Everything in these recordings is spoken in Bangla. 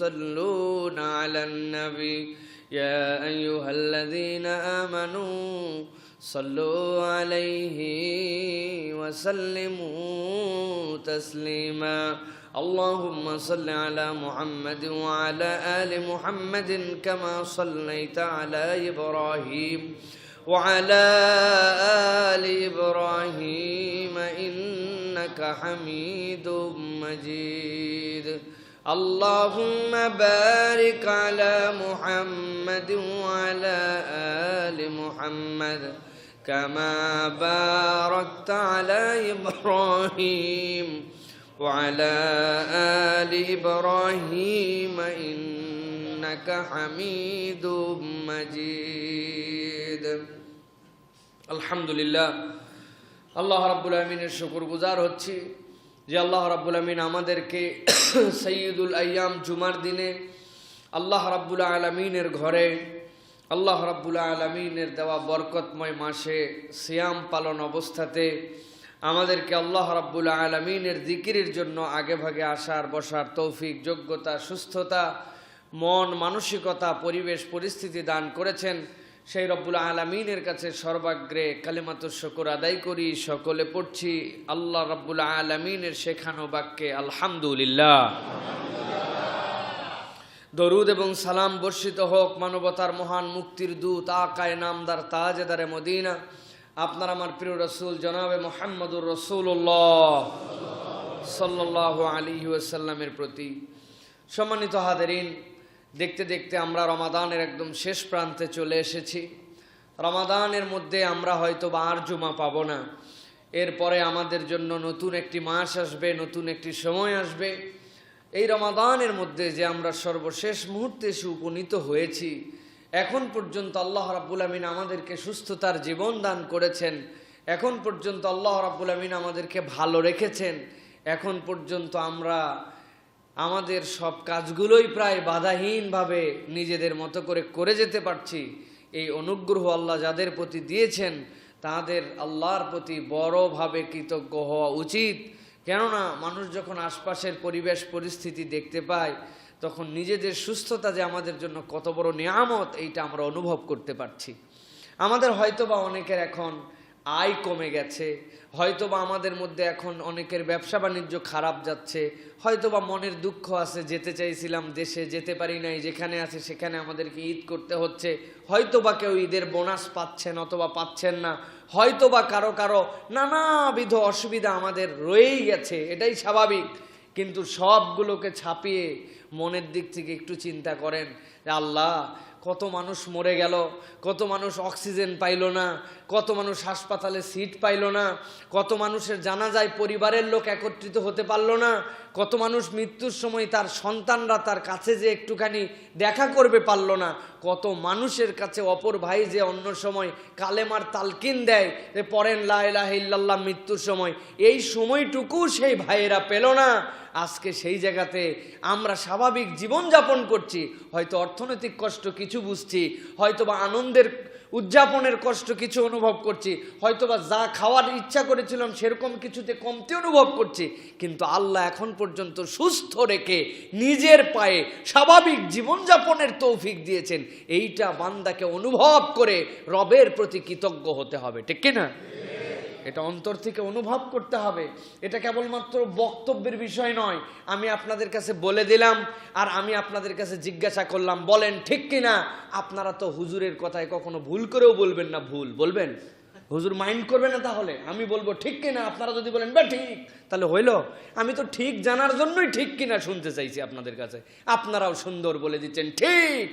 يصلون على النبي يا أيها الذين آمنوا صلوا عليه وسلموا تسليما اللهم صل على محمد وعلى آل محمد كما صليت على إبراهيم وعلى آل إبراهيم إنك حميد مجيد اللهم بارك على محمد وعلى آل محمد كما باركت على إبراهيم وعلى آل إبراهيم إنك حميد مجيد الحمد لله আল্লাহ রাব্বুল আমিনের শুকরগুজার হচ্ছি যে আল্লাহ রাব্বুল আমিন আমাদেরকে সাইয়্যিদুল আইয়াম জুমার দিনে আল্লাহ রাব্বুল আলামিনের ঘরে আল্লাহ রাব্বুল আলামিনের দেওয়া বরকতময় মাসে সিয়াম পালন অবস্থাতে আমাদেরকে আল্লাহ রাব্বুল আলামিনের জিকিরের জন্য আগে ভাগে আসার বসার তৌফিক যোগ্যতা সুস্থতা মন মানসিকতা পরিবেশ পরিস্থিতি দান করেছেন সেই রব্বুল আলামিনের কাছে সর্বাগ্রে কালিমাতুশ শুকর আদায় করি সকলে পড়ছি আল্লাহ রাব্বুল আলামিনের শেখানো বাক্যে আলহামদুলিল্লাহ দরুদ এবং সালাম বর্ষিত হোক মানবতার মহান মুক্তির দূত আকায়ে নামদার তাজেদারে মদিনা আপনার আমার প্রিয় রাসূল জনাবে মুহাম্মদুর রাসূলুল্লাহ সাল্লাল্লাহু আলাইহি ওয়াসাল্লামের প্রতি সম্মানিত হাজিরিন দেখতে দেখতে আমরা রমাদানের একদম শেষ প্রান্তে চলে এসেছি রমাদানের মধ্যে আমরা হয়তো বা আর জুমা পাবো না এরপরে আমাদের জন্য নতুন একটি মাস আসবে নতুন একটি সময় আসবে এই রমাদানের মধ্যে যে আমরা সর্বশেষ মুহূর্তে এসে উপনীত হয়েছি এখন পর্যন্ত আল্লাহ রাব্বুল আমিন আমাদেরকে সুস্থতার জীবন দান করেছেন এখন পর্যন্ত আল্লাহ রাব্বুল আমিন আমাদেরকে ভালো রেখেছেন এখন পর্যন্ত আমরা আমাদের সব কাজগুলোই প্রায় বাধাহীনভাবে নিজেদের মতো করে যেতে পারছি এই অনুগ্রহ আল্লাহ যাদের প্রতি দিয়েছেন তাদের আল্লাহর প্রতি বড়ভাবে কৃতজ্ঞ হওয়া উচিত কেননা মানুষ যখন আশপাশের পরিবেশ পরিস্থিতি দেখতে পায় তখন নিজেদের সুস্থতা যে আমাদের জন্য কত বড় নিয়ামত এইটা আমরা অনুভব করতে পারছি আমাদের হয়তোবা অনেকের এখন আয় কমে গেছে হয়তোবা আমাদের মধ্যে এখন অনেকের ব্যবসা বাণিজ্য খারাপ যাচ্ছে হয়তোবা মনের দুঃখ আছে যেতে চাইছিলাম দেশে যেতে পারি নাই যেখানে আছে সেখানে আমাদেরকে ঈদ করতে হচ্ছে হয়তোবা কেউ ঈদের বোনাস পাচ্ছেন অথবা পাচ্ছেন না হয়তোবা কারো নানাবিধ অসুবিধা আমাদের রয়েই গেছে এটাই স্বাভাবিক কিন্তু সবগুলোকে ছাপিয়ে মনের দিক থেকে একটু চিন্তা করেন আল্লাহ কত মানুষ মরে গেল কত মানুষ অক্সিজেন পাইল না কত মানুষ হাসপাতালে সিট পাইল না কত মানুষের জানাজায় পরিবারের লোক একত্রিত হতে পারল না কত মানুষ মৃত্যুর সময় তার সন্তানরা তার কাছে যে একটুখানি দেখা করবে পারল না কত মানুষের কাছে অপর ভাই যে অন্য সময় কালেমার তালকিন দেয় যে পড়েন লা ইলাহা ইল্লাল্লাহ মৃত্যুর সময় এই সময়টুকু সেই ভাইয়েরা পেল না আজকে সেই জায়গাতে আমরা স্বাভাবিক জীবনযাপন করছি হয়তো অর্থনৈতিক কষ্ট কিছু বুঝছি হয়তোবা আনন্দের উদযাপনের কষ্ট কিছু অনুভব করছি হয়তোবা যা খাওয়ার ইচ্ছা করেছিলাম সেরকম কিছুতে কমতি অনুভব করছি কিন্তু আল্লাহ এখন পর্যন্ত সুস্থ রেখে নিজের পায়ে স্বাভাবিক জীবনযাপনের তৌফিক দিয়েছেন এইটা বান্দাকে অনুভব করে রবের প্রতি কৃতজ্ঞ হতে হবে ঠিক কিনা এটা অন্তর থেকে অনুভব করতে হবে এটা কেবলমাত্র বক্তব্যের বিষয় নয় আমি আপনাদের কাছে বলে দিলাম আর আমি আপনাদের কাছে জিজ্ঞাসা করলাম বলেন ঠিক কিনা আপনারা তো হুজুরের কথায় কখনো ভুল করেও বলবেন না ভুল বলবেন হুজুর মাইন্ড করবে না তাহলে আমি বলবো ঠিক কিনা আপনারা যদি বলেন বা ঠিক তাহলে হইলো আমি তো ঠিক জানার জন্যই ঠিক কিনা শুনতে চাইছি আপনাদের কাছে আপনারাও সুন্দর বলে দিচ্ছেন ঠিক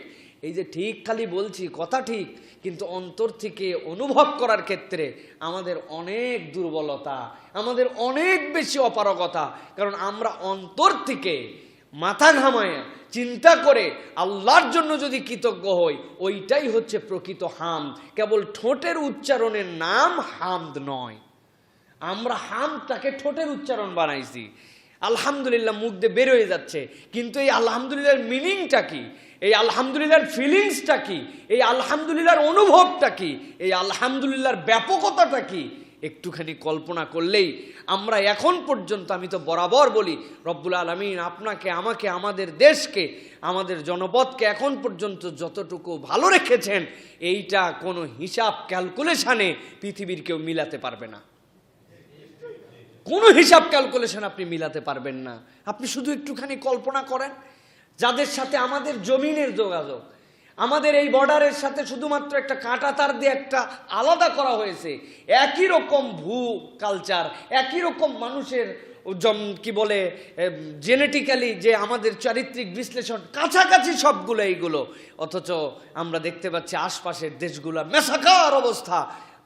এই যে ঠিক খালি বলছি কথা ঠিক কিন্তু অন্তর থেকে অনুভব করার ক্ষেত্রে আমাদের অনেক দুর্বলতা আমাদের অনেক বেশি অপারগতা কারণ আমরা অন্তর থেকে মাথা ঘামায় চিন্তা করে আল্লাহর জন্য যদি কৃতজ্ঞ হই ওইটাই হচ্ছে প্রকৃত হামদ কেবল ঠোঁটের উচ্চারণের নাম হামদ নয় আমরা হামদটাকে ঠোঁটের উচ্চারণ বানাইছি আলহামদুলিল্লাহ মুখ দিয়ে বের হয়ে যাচ্ছে কিন্তু এই আলহামদুলিল্লাহর মিনিংটা কি এই আলহামদুলিল্লাহর ফিলিংসটা কি এই আলহামদুলিল্লাহর অনুভবটা কি এই আলহামদুলিল্লাহর ব্যাপকতাটা কি একটুখানি কল্পনা করলেই আমরা এখন পর্যন্ত, আমি তো বরাবর বলি, রব্বুল আলামিন আপনাকে, আমাকে, আমাদের দেশকে, আমাদের জনপদকে এখন পর্যন্ত যতটুকু ভালো রেখেছেন, এইটা কোনো হিসাব ক্যালকুলেশনে পৃথিবীর কেউ মিলাতে পারবে না। কোনো হিসাব ক্যালকুলেশন আপনি মিলাতে পারবেন না। আপনি শুধু একটুখানি কল্পনা করেন, যাদের সাথে আমাদের জমিনের যোগাযোগ, আমাদের এই বর্ডারের সাথে শুধুমাত্র একটা কাঁটা তার দিয়ে একটা আলাদা করা হয়েছে, একই রকম ভূ কালচার, একই রকম মানুষের কি বলে জেনেটিক্যালি যে আমাদের চারিত্রিক বিশ্লেষণ কাছাকাছি সবগুলো এইগুলো, অথচ আমরা দেখতে পাচ্ছি আশপাশের দেশগুলো মেসাকার অবস্থা।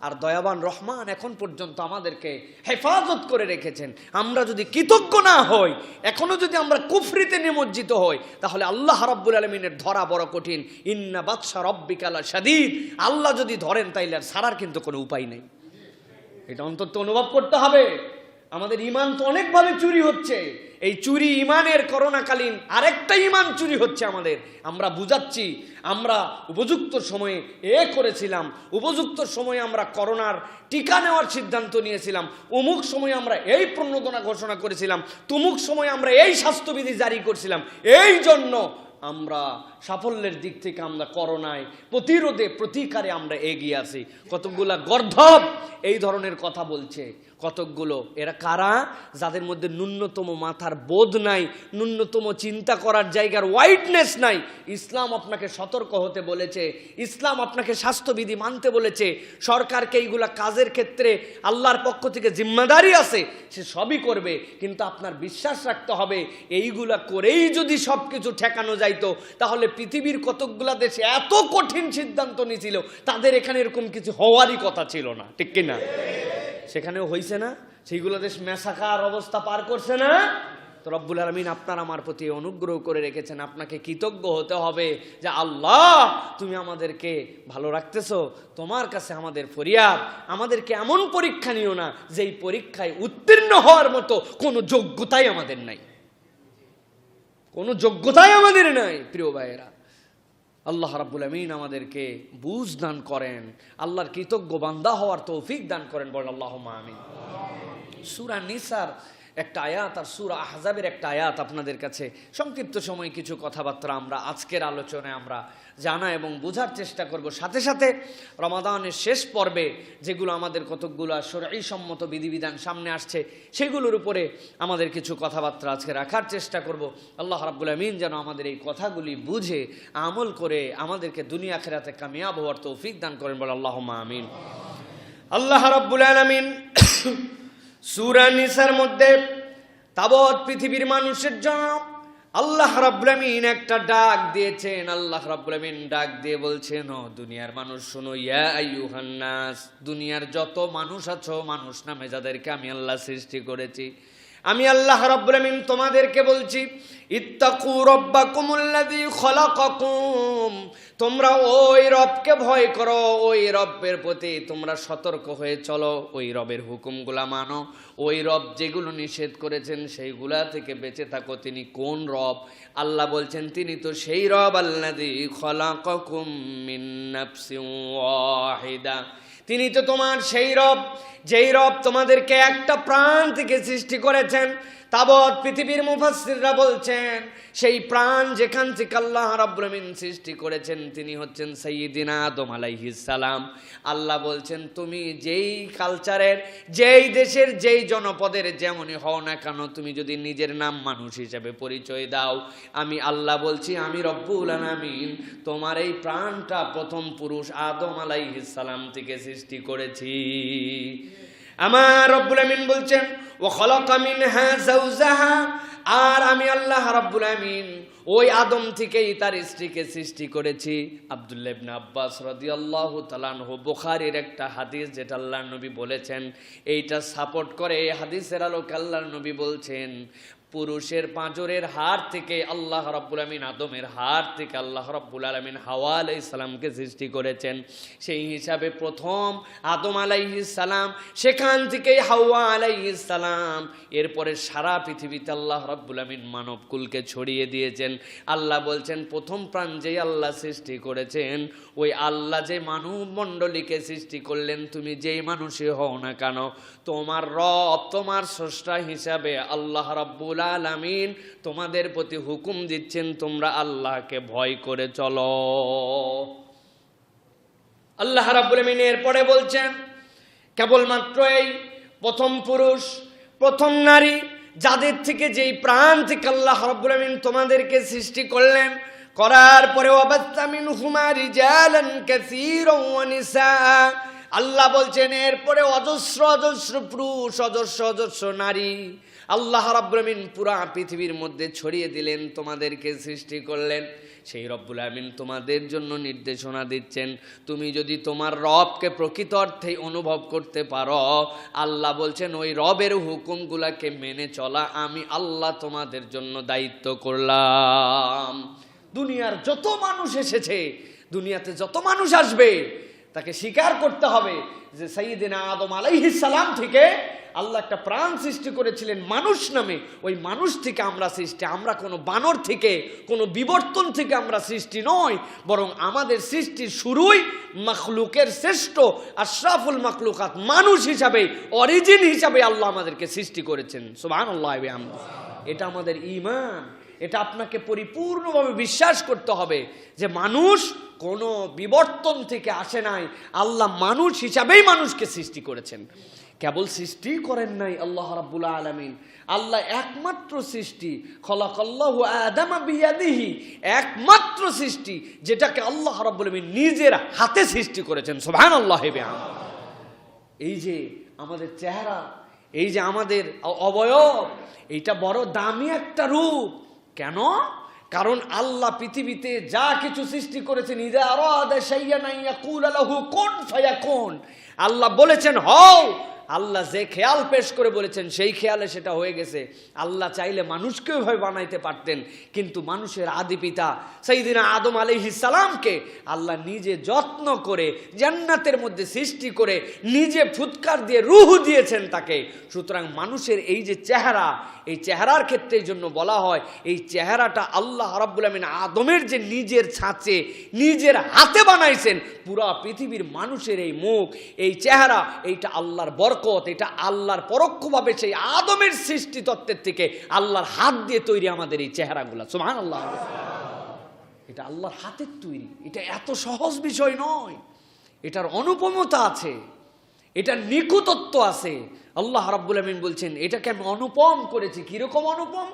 আর দয়াবান রহমান এখন পর্যন্ত আমাদেরকে হেফাজত করে রেখেছেন। আমরা যদি কৃতজ্ঞ না হই, এখনো যদি আমরা কুফরিতে নিমজ্জিত হই, তাহলে আল্লাহ রাব্বুল আলামিনের ধরা বড় কঠিন। ইন্না বাতশা রাব্বিকা লাশাদীদ, আল্লাহ যদি ধরেন তাইলে আর ছাড়ার কিন্তু কোনো উপায় নেই। এটা অন্তত অনুভব করতে হবে। আমাদের ইমান তো অনেকভাবে চুরি হচ্ছে। এই চুরি ইমানের করোনাকালীন আরেকটা ইমান চুরি হচ্ছে আমাদের। আমরা বুঝাচ্ছি, আমরা উপযুক্ত সময়ে করেছিলাম, উপযুক্ত সময়ে আমরা করোনার টিকা নেওয়ার সিদ্ধান্ত নিয়েছিলাম, অমুক সময়ে আমরা এই প্রণোদনা ঘোষণা করেছিলাম, তুমুক সময়ে আমরা এই স্বাস্থ্যবিধি জারি করছিলাম। এই জন্য আমরা সাফল্যের দিক থেকে আমরা করোনায় প্রতিরোধে প্রতিকারে আমরা এগিয়ে আছি। কতকগুলা গর্ধব এই ধরনের কথা বলছে, কতকগুলো এরা কারা? যাদের মধ্যে ন্যূনতম মাথার বোধ নাই, ন্যূনতম চিন্তা করার জায়গার ওয়াইটনেস নাই। ইসলাম আপনাকে সতর্ক হতে বলেছে, ইসলাম আপনাকে স্বাস্থ্যবিধি মানতে বলেছে, সরকারকে এইগুলা কাজের ক্ষেত্রে আল্লাহর পক্ষ থেকে জিম্মাদারি আছে, সে সবই করবে। কিন্তু আপনার বিশ্বাস রাখতে হবে, এইগুলা করেই যদি সব কিছু ঠেকানো যাইতো, তাহলে পৃথিবীর কতকগুলা দেশে এত কঠিন সিদ্ধান্ত নিয়েছিল, তাদের এখানে এরকম কিছু হওয়ারই কথা ছিল না, ঠিক কিনা? সেখানেও হয়েছে না, সেইগুলো দেশ মেসাকার অবস্থা পার করছে না। তো রব্বুল আলামিন আপনার আমার প্রতি অনুগ্রহ করে রেখেছেন। আপনাকে কৃতজ্ঞ হতে হবে যে আল্লাহ তুমি আমাদেরকে ভালো রাখতেছো। তোমার কাছে আমাদের ফরিয়াদ, আমাদেরকে এমন পরীক্ষা নিও না যেই পরীক্ষায় উত্তীর্ণ হওয়ার মতো কোনো যোগ্যতাই আমাদের নাই, কোনো যোগ্যতাই আমাদের নাই। প্রিয় ভাইয়েরা, আল্লাহ রাব্বুল আমিন আমাদেরকে বুঝ দান করেন, আল্লাহর কৃতজ্ঞ বান্দা হওয়ার তৌফিক দান করেন, বলেন আল্লাহুম্মা আমিন। সূরা নিসার একটা আয়াত আর সূরা আহজাবের একটা আয়াত আপনাদের কাছে সংক্ষিপ্ত সময় কিছু কথাবার্তা আমরা আজকের আলোচনায় আমরা জানা এবং বোঝার চেষ্টা করব। সাথে সাথে রমাদানের শেষ পর্বে যেগুলো আমাদের কতকগুলো শরঈ সম্মত বিধিবিধান সামনে আসছে, সেগুলোর উপরে আমাদের কিছু কথাবার্তা আজকে রাখার চেষ্টা করব। আল্লাহ রাব্বুল আমিন যেন আমাদের এই কথাগুলি বুঝে আমল করে আমাদেরকে দুনিয়া আখিরাতে কামিয়াব হওয়ার তৌফিক দান করেন, বলে আল্লাহুম্মা আমিন। আল্লাহ রাব্বুল আলামিন সূরা নিসার মধ্যে তাবৎ পৃথিবীর মানুষের জন্য আল্লাহ রাব্বুল আমিন একটা ডাক দিয়েছেন। আল্লাহ রাব্বুল আমিন ডাক দিয়ে বলছেন, ও দুনিয়ার মানুষ শোনো, ইয়া আইয়ুহান নাস, দুনিয়ার যত মানুষ আছো, মানুষ নামে যাদেরকে আমি আল্লাহ সৃষ্টি করেছি, আমি আল্লাহ রাব্বুল আমিন তোমাদেরকে বলছি, ইত্তাকু রাব্বাকুমুল্লাযী খলাকাকুম, তোমরা ওই রবকে ভয় করো, ওই রবের প্রতি তোমরা সতর্ক হয়ে চলো, ওই রবের হুকুমগুলা মানো, ওই রব যেগুলো নিষেধ করেছেন সেইগুলা থেকে বেঁচে থাকো। তিনি কোন রব? আল্লাহ বলছেন তিনি তো সেই রব আল্লাযী খলাকাকুম মিন নাফসিন ওয়াহিদা, তিনি তো তোমার সেই রব যেই রব তোমাদেরকে একটা প্রাণ থেকে সৃষ্টি করেছেন। তাবৎ পৃথিবীর মুফাসসিররা বলছেন সেই প্রাণ যেখান থেকে আল্লাহ রাব্বুল আমিন সৃষ্টি করেছেন তিনি হচ্ছেন সাইয়্যিদিনা আদম আলাইহিস সালাম। আল্লাহ বলছেন তুমি যেই কালচারের, যেই দেশের, যেই জনপদের যেমনই হও না কেন, তুমি যদি নিজের নাম মানুষ হিসেবে পরিচয় দাও, আমি আল্লাহ বলছি আমি রব্বুল আলামিন তোমার এই প্রাণটা প্রথম পুরুষ আদম আলাইহিস সালাম থেকে সৃষ্টি করেছি। আমার রব্বুল আমিন বলছেন ওয়া খালাকা মিনহা যাওজাহা, আর আমি আল্লাহ রাব্বুল আমিন ওই আদম থেকেই তার স্ত্রীকে সৃষ্টি করেছি। আব্দুল্লাহ ইবনে আব্বাস রাদিয়াল্লাহু তাআলা আনহু, বুখারীর একটা হাদিস যেটা আল্লাহর নবী বলেছেন, এইটা সাপোর্ট করে এই হাদিসের আলোকে আল্লাহর নবী বলছেন পুরুষের পাঁজরের হাড় থেকে আল্লাহ রাব্বুল আলামিন, আদমের হাড় থেকে আল্লাহ রাব্বুল আলামিন হাওয়া আলাইহিস সালামকে সৃষ্টি করেছেন। সেই হিসাবে প্রথম আদম আলাইহিস সালাম, সেখান থেকেই হাওয়া আলাইহিস সালাম, এরপরে সারা পৃথিবীতে আল্লাহ রাব্বুল আলামিন মানবকুলকে ছড়িয়ে দিয়েছেন। আল্লাহ বলছেন প্রথম প্রাণ যেই আল্লাহ সৃষ্টি করেছেন, ওই আল্লাহ যে মানব মণ্ডলীকে সৃষ্টি করলেন, তুমি যেই মানুষই হও না কেন, তোমার রব, তোমার স্রষ্টা হিসাবে আল্লাহ রাব্বুল আলামিন তোমাদের প্রতি হুকুম দিচ্ছেন, তোমরা আল্লাহকে ভয় করে চলো। আল্লাহ রাব্বুল আলামিন এরপরে বলছেন, কেবলমাত্র এই প্রথম পুরুষ, প্রথম নারী, যাদের থেকে যেই প্রাণ থেকে আল্লাহ রাব্বুল আলামিন তোমাদেরকে সৃষ্টি করলেন, করার পরে ওয়াবাসা মিনহুমা রিজালান কাসীরান ওয়া নিসা, আল্লাহ বলছেন এরপরে অজস্র অজস্র পুরুষ, অজস্র অজস্র নারী আল্লাহ রাব্বুল আলামিন পুরা পৃথিবীর মধ্যে ছড়িয়ে দিলেন, তোমাদেরকে সৃষ্টি করলেন। সেই রব্বুল আলামিন তোমাদের জন্য নির্দেশনা দিচ্ছেন, তুমি যদি তোমার রবকে প্রকৃত অর্থেই অনুভব করতে পারো, আল্লাহ বলছেন ওই রবের হুকুমগুলাকে মেনে চলা আমি আল্লাহ তোমাদের জন্য দায়িত্ব করলাম। দুনিয়ার যত মানুষ এসেছে, দুনিয়াতে যত মানুষ আসবে, তাকে স্বীকার করতে হবে যে সাইয়্যিদিনা আদম আলাইহিস সালাম থেকে আল্লাহ একটা প্রাণ সৃষ্টি করেছিলেন মানুষ নামে, ওই মানুষ থেকে আমরা সৃষ্টি। আমরা কোনো বানর থেকে, কোনো বিবর্তন থেকে আমরা সৃষ্টি নয়, বরং আমাদের সৃষ্টির শুরুই মাখলুকের শ্রেষ্ঠ আশরাফুল মাখলুকাত মানুষ হিসাবে, অরিজিন হিসাবে আল্লাহ আমাদেরকে সৃষ্টি করেছেন। সুবহানাল্লাহ। এটা আমাদের ঈমান, এটা আপনাকে পরিপূর্ণভাবে বিশ্বাস করতে হবে যে মানুষ কোনো বিবর্তন থেকে আসে নাই, আল্লাহ মানুষ হিসাবেই মানুষকে সৃষ্টি করেছেন। কেবল সৃষ্টি করেন নাই আল্লাহ রাব্বুল আলামিন, আল্লাহ একমাত্র সৃষ্টি, খলাকাল্লাহু আদামা বিয়াদিহি, একমাত্র সৃষ্টি যেটাকে আল্লাহ রাব্বুল আলামিন নিজের হাতে সৃষ্টি করেছেন। সুবহানাল্লাহ। এই যে আমাদের চেহারা, এই যে আমাদের অবয়ব, এইটা বড় দামি একটা রূপ। কেন? কারণ আল্লাহ পৃথিবীতে যা কিছু সৃষ্টি করেছেন, ইযা আরাদা শাইআন ইয়াকুলু লাহু কুন ফায়াকুন, আল্লাহ বলেছেন হও, আল্লাহ যে খেয়াল পেশ করে বলেছেন সেই খেয়ালে সেটা হয়ে গেছে। আল্লাহ চাইলে মানুষকেও ভাবে বানাইতে পারতেন, কিন্তু মানুষের আদি পিতা সাইয়্যিদিনা আদম আলাইহিস সালামকে আল্লাহ নিজে যত্ন করে জান্নাতের মধ্যে সৃষ্টি করে নিজে ফুৎকার দিয়ে রূহ দিয়েছেন তাকে। সুতরাং মানুষের এই যে চেহারা, এই চেহারার ক্ষেত্রে এই জন্য বলা হয়, এই চেহারাটা আল্লাহ রাব্বুল আলামিন আদমের যে নিজের ছাঁচে নিজের হাতে বানাইছেন, পুরা পৃথিবীর মানুষের এই মুখ, এই চেহারা, এইটা আল্লাহর বরকত, এটা আল্লাহর পরোক্ষভাবে সেই আদমের সৃষ্টি তত্ত্বের থেকে আল্লাহর হাত দিয়ে তৈরি আমাদের এই চেহারাগুলা। সুবহানাল্লাহ। এটা আল্লাহর হাতের তৈরি, এটা এত সহজ বিষয় নয়, এটার অনুপমতা আছে, এটার নিখুঁতত্ব আছে। আল্লাহ রাব্বুল আলামিন বলছেন এটাকে আমি অনুপম করেছি। কিরকম অনুপম?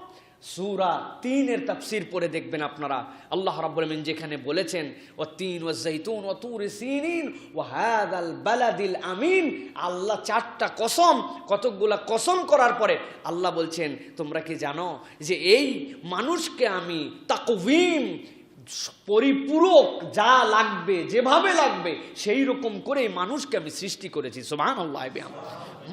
সূরা ৩-এর তাফসীর পড়ে দেখবেন আপনারা। আল্লাহ রাব্বুল আলামিন যেখানে বলেছেন ওয়াত-তিন ওয়াজ-যাইতুন ওয়া তুরি সিনিন ওয়া হাযাল বালাদিল আমিন, আল্লাহ 4টা কসম, কতকগুলা কসম করার পরে আল্লাহ বলছেন তোমরা কি জানো যে এই মানুষকে আমি তাকওয়িম, পরিপূরক, যা লাগবে যেভাবে লাগবে সেই রকম করে মানুষকে আমি সৃষ্টি করেছি। সুবহানাল্লাহ।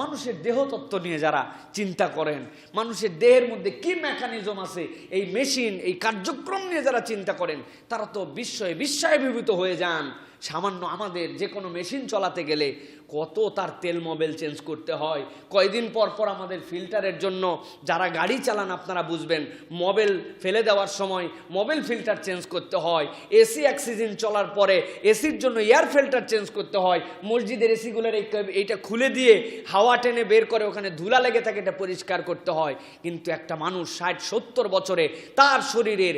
মানুষের দেহতত্ত্ব নিয়ে যারা চিন্তা করেন, মানুষের দেহের মধ্যে কি মেকানিজম আছে, এই মেশিন, এই কার্যক্রম নিয়ে যারা চিন্তা করেন, তারা তো বিস্ময়ে বিভূত হয়ে যান। সামান্য আমাদের যে কোনো মেশিন চলাতে গেলে কত তার তেল মোবিল চেঞ্জ করতে হয়, কয়দিন পর পর আমাদের ফিল্টারের জন্য, যারা গাড়ি চালান আপনারা বুঝবেন, মোবিল ফেলে দেওয়ার সময় মোবিল ফিল্টার চেঞ্জ করতে হয়, এসি এক সিজন চলার পরে এসির জন্য এয়ার ফিল্টার চেঞ্জ করতে হয়, মসজিদের এসিগুলোর এইটা খুলে দিয়ে হাওয়া টেনে বের করে ওখানে ধুলা লেগে থাকে, এটা পরিষ্কার করতে হয়। কিন্তু একটা মানুষ 60-70 বছরে তার শরীরের